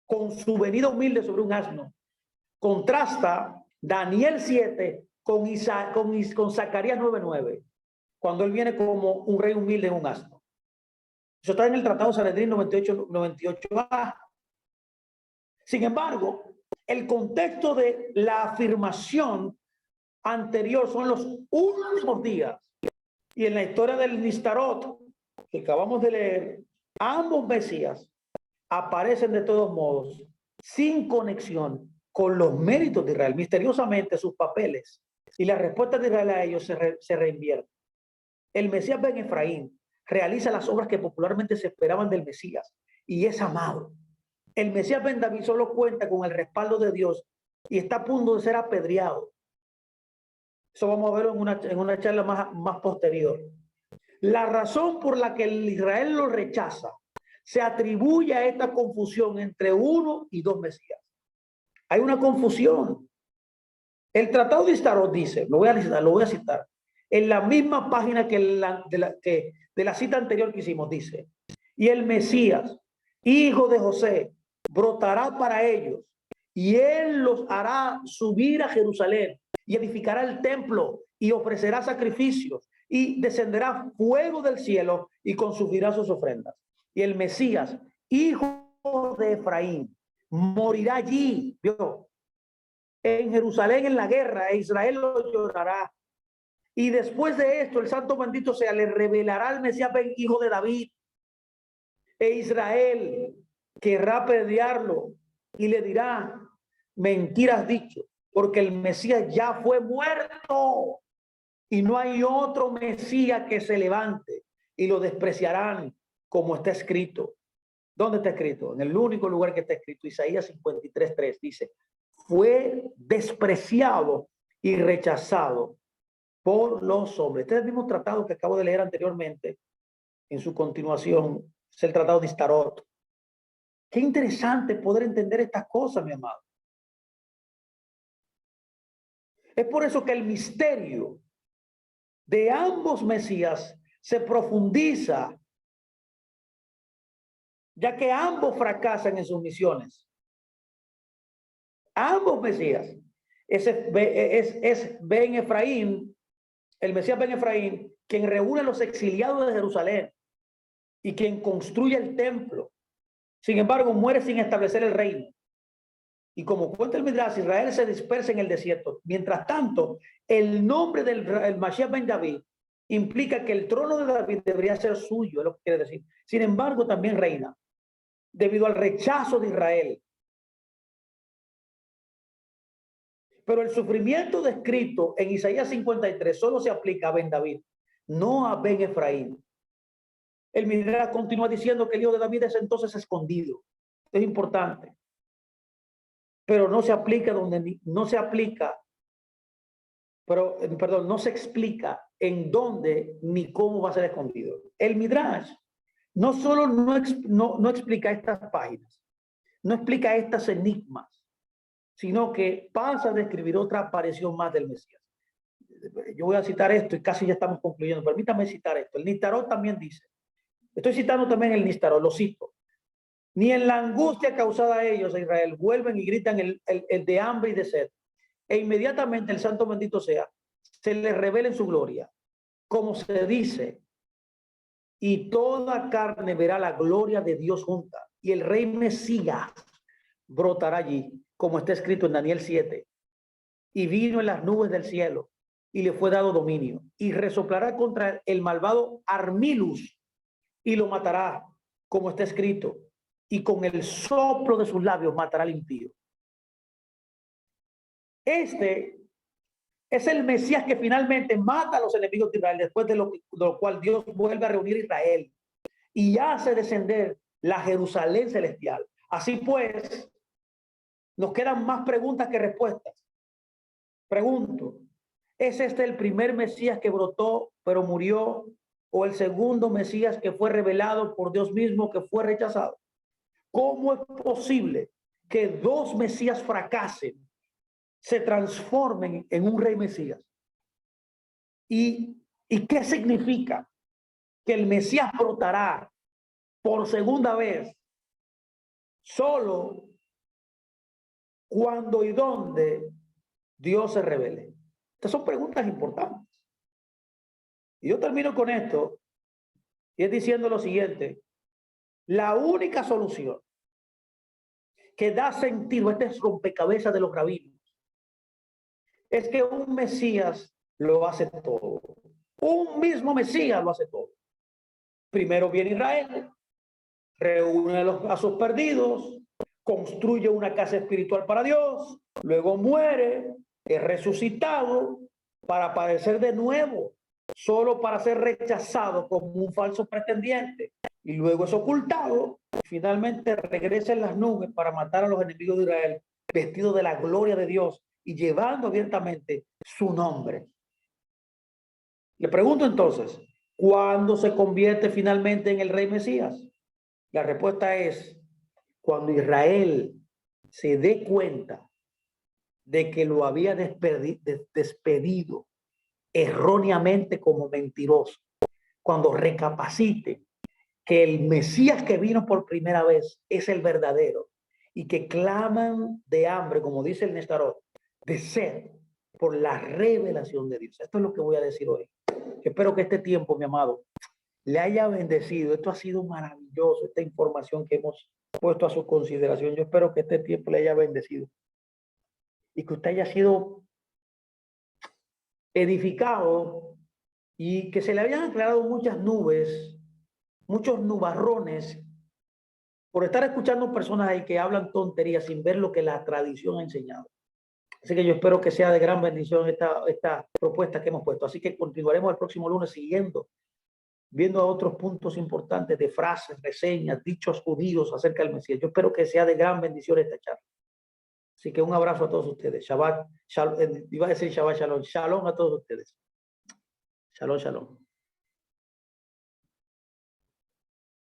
con su venida humilde sobre un asno. Contrasta Daniel 7 con Zacarías 9:9, cuando él viene como un rey humilde en un asno. Eso está en el Tratado Sanedrín 98A. Sin embargo, el contexto de la afirmación anterior son los últimos días. Y en la historia del Nistarot, que acabamos de leer, ambos Mesías aparecen de todos modos sin conexión con los méritos de Israel. Misteriosamente sus papeles y la respuesta de Israel a ellos se reinvierten. El Mesías Ben Efraín realiza las obras que popularmente se esperaban del Mesías y es amado. El Mesías Ben David solo cuenta con el respaldo de Dios y está a punto de ser apedreado. Eso vamos a verlo en una charla más posterior. La razón por la que el Israel lo rechaza se atribuye a esta confusión entre uno y dos Mesías. Hay una confusión. El Tratado de Nistarot dice, lo voy a citar, en la misma página que de la cita anterior que hicimos, dice, y el Mesías, hijo de José, brotará para ellos, y él los hará subir a Jerusalén, y edificará el templo, y ofrecerá sacrificios, y descenderá fuego del cielo, y consumirá sus ofrendas. Y el Mesías, hijo de Efraín, morirá allí, ¿vio? En Jerusalén en la guerra, e Israel lo llorará. Y después de esto, el santo bendito sea, le revelará al Mesías hijo de David. E Israel querrá apedrearlo y le dirá, mentiras dicho, porque el Mesías ya fue muerto y no hay otro Mesías que se levante, y lo despreciarán como está escrito. ¿Dónde está escrito? En el único lugar que está escrito, Isaías 53:3 dice, fue despreciado y rechazado por los hombres. Este es el mismo tratado que acabo de leer anteriormente, en su continuación, es el Tratado de Nistarot. Qué interesante poder entender estas cosas, mi amado. Es por eso que el misterio de ambos Mesías se profundiza, ya que ambos fracasan en sus misiones. Ambos Mesías. Es Ben Efraín, el Mesías Ben Efraín, quien reúne a los exiliados de Jerusalén y quien construye el templo. Sin embargo, muere sin establecer el reino. Y como cuenta el Midrash, Israel se dispersa en el desierto. Mientras tanto, el nombre del Mashiach ben David implica que el trono de David debería ser suyo, es lo que quiere decir. Sin embargo, también reina, debido al rechazo de Israel. Pero el sufrimiento descrito en Isaías 53 solo se aplica a Ben David, no a Ben Efraín. El Midrash continúa diciendo que el hijo de David es entonces escondido. Es importante. Pero no se aplica no se explica en dónde ni cómo va a ser escondido. El Midrash no solo no explica estas páginas, no explica estas enigmas, sino que pasa a describir otra aparición más del Mesías. Yo voy a citar esto y casi ya estamos concluyendo. Permítame citar esto. El Nistarot también dice, estoy citando también el Nistarot, lo cito. Ni en la angustia causada a ellos, a Israel, vuelven y gritan el de hambre y de sed. E inmediatamente el santo bendito sea, se les revela en su gloria. Como se dice, y toda carne verá la gloria de Dios junta. Y el rey Mesías brotará allí, como está escrito en Daniel 7. Y vino en las nubes del cielo, y le fue dado dominio. Y resoplará contra el malvado Armilus, y lo matará, como está escrito. Y con el soplo de sus labios matará al impío. Este es el Mesías que finalmente mata a los enemigos de Israel, después de lo cual Dios vuelve a reunir a Israel y hace descender la Jerusalén celestial. Así pues, nos quedan más preguntas que respuestas. Pregunto, ¿es este el primer Mesías que brotó pero murió, o el segundo Mesías que fue revelado por Dios mismo que fue rechazado? ¿Cómo es posible que dos Mesías fracasen, se transformen en un rey Mesías? ¿Y qué significa que el Mesías brotará por segunda vez solo cuando y donde Dios se revele? Estas son preguntas importantes. Y yo termino con esto, y es diciendo lo siguiente: la única solución que da sentido a este rompecabezas de los rabinos es que un Mesías lo hace todo. Un mismo Mesías lo hace todo. Primero viene Israel, reúne a sus perdidos, construye una casa espiritual para Dios, luego muere, es resucitado para aparecer de nuevo, solo para ser rechazado como un falso pretendiente, y luego es ocultado, y finalmente regresa en las nubes para matar a los enemigos de Israel, vestido de la gloria de Dios y llevando abiertamente su nombre. Le pregunto entonces, ¿cuándo se convierte finalmente en el rey Mesías? La respuesta es cuando Israel se dé cuenta de que lo había despedido erróneamente como mentiroso, cuando recapacite que el Mesías que vino por primera vez es el verdadero, y que claman de hambre, como dice el Nestarot, de sed por la revelación de Dios. Esto es lo que voy a decir hoy. Espero que este tiempo, mi amado, le haya bendecido. Esto ha sido maravilloso, esta información que hemos puesto a su consideración. Yo espero que este tiempo le haya bendecido y que usted haya sido edificado y que se le hayan aclarado muchas nubes, muchos nubarrones, por estar escuchando personas ahí que hablan tonterías sin ver lo que la tradición ha enseñado. Así que yo espero que sea de gran bendición esta propuesta que hemos puesto. Así que continuaremos el próximo lunes viendo a otros puntos importantes de frases, reseñas, dichos judíos acerca del Mesías. Yo espero que sea de gran bendición esta charla. Así que un abrazo a todos ustedes. Shabbat, shalom, iba a decir Shabbat Shalom. Shalom a todos ustedes. Shalom, shalom.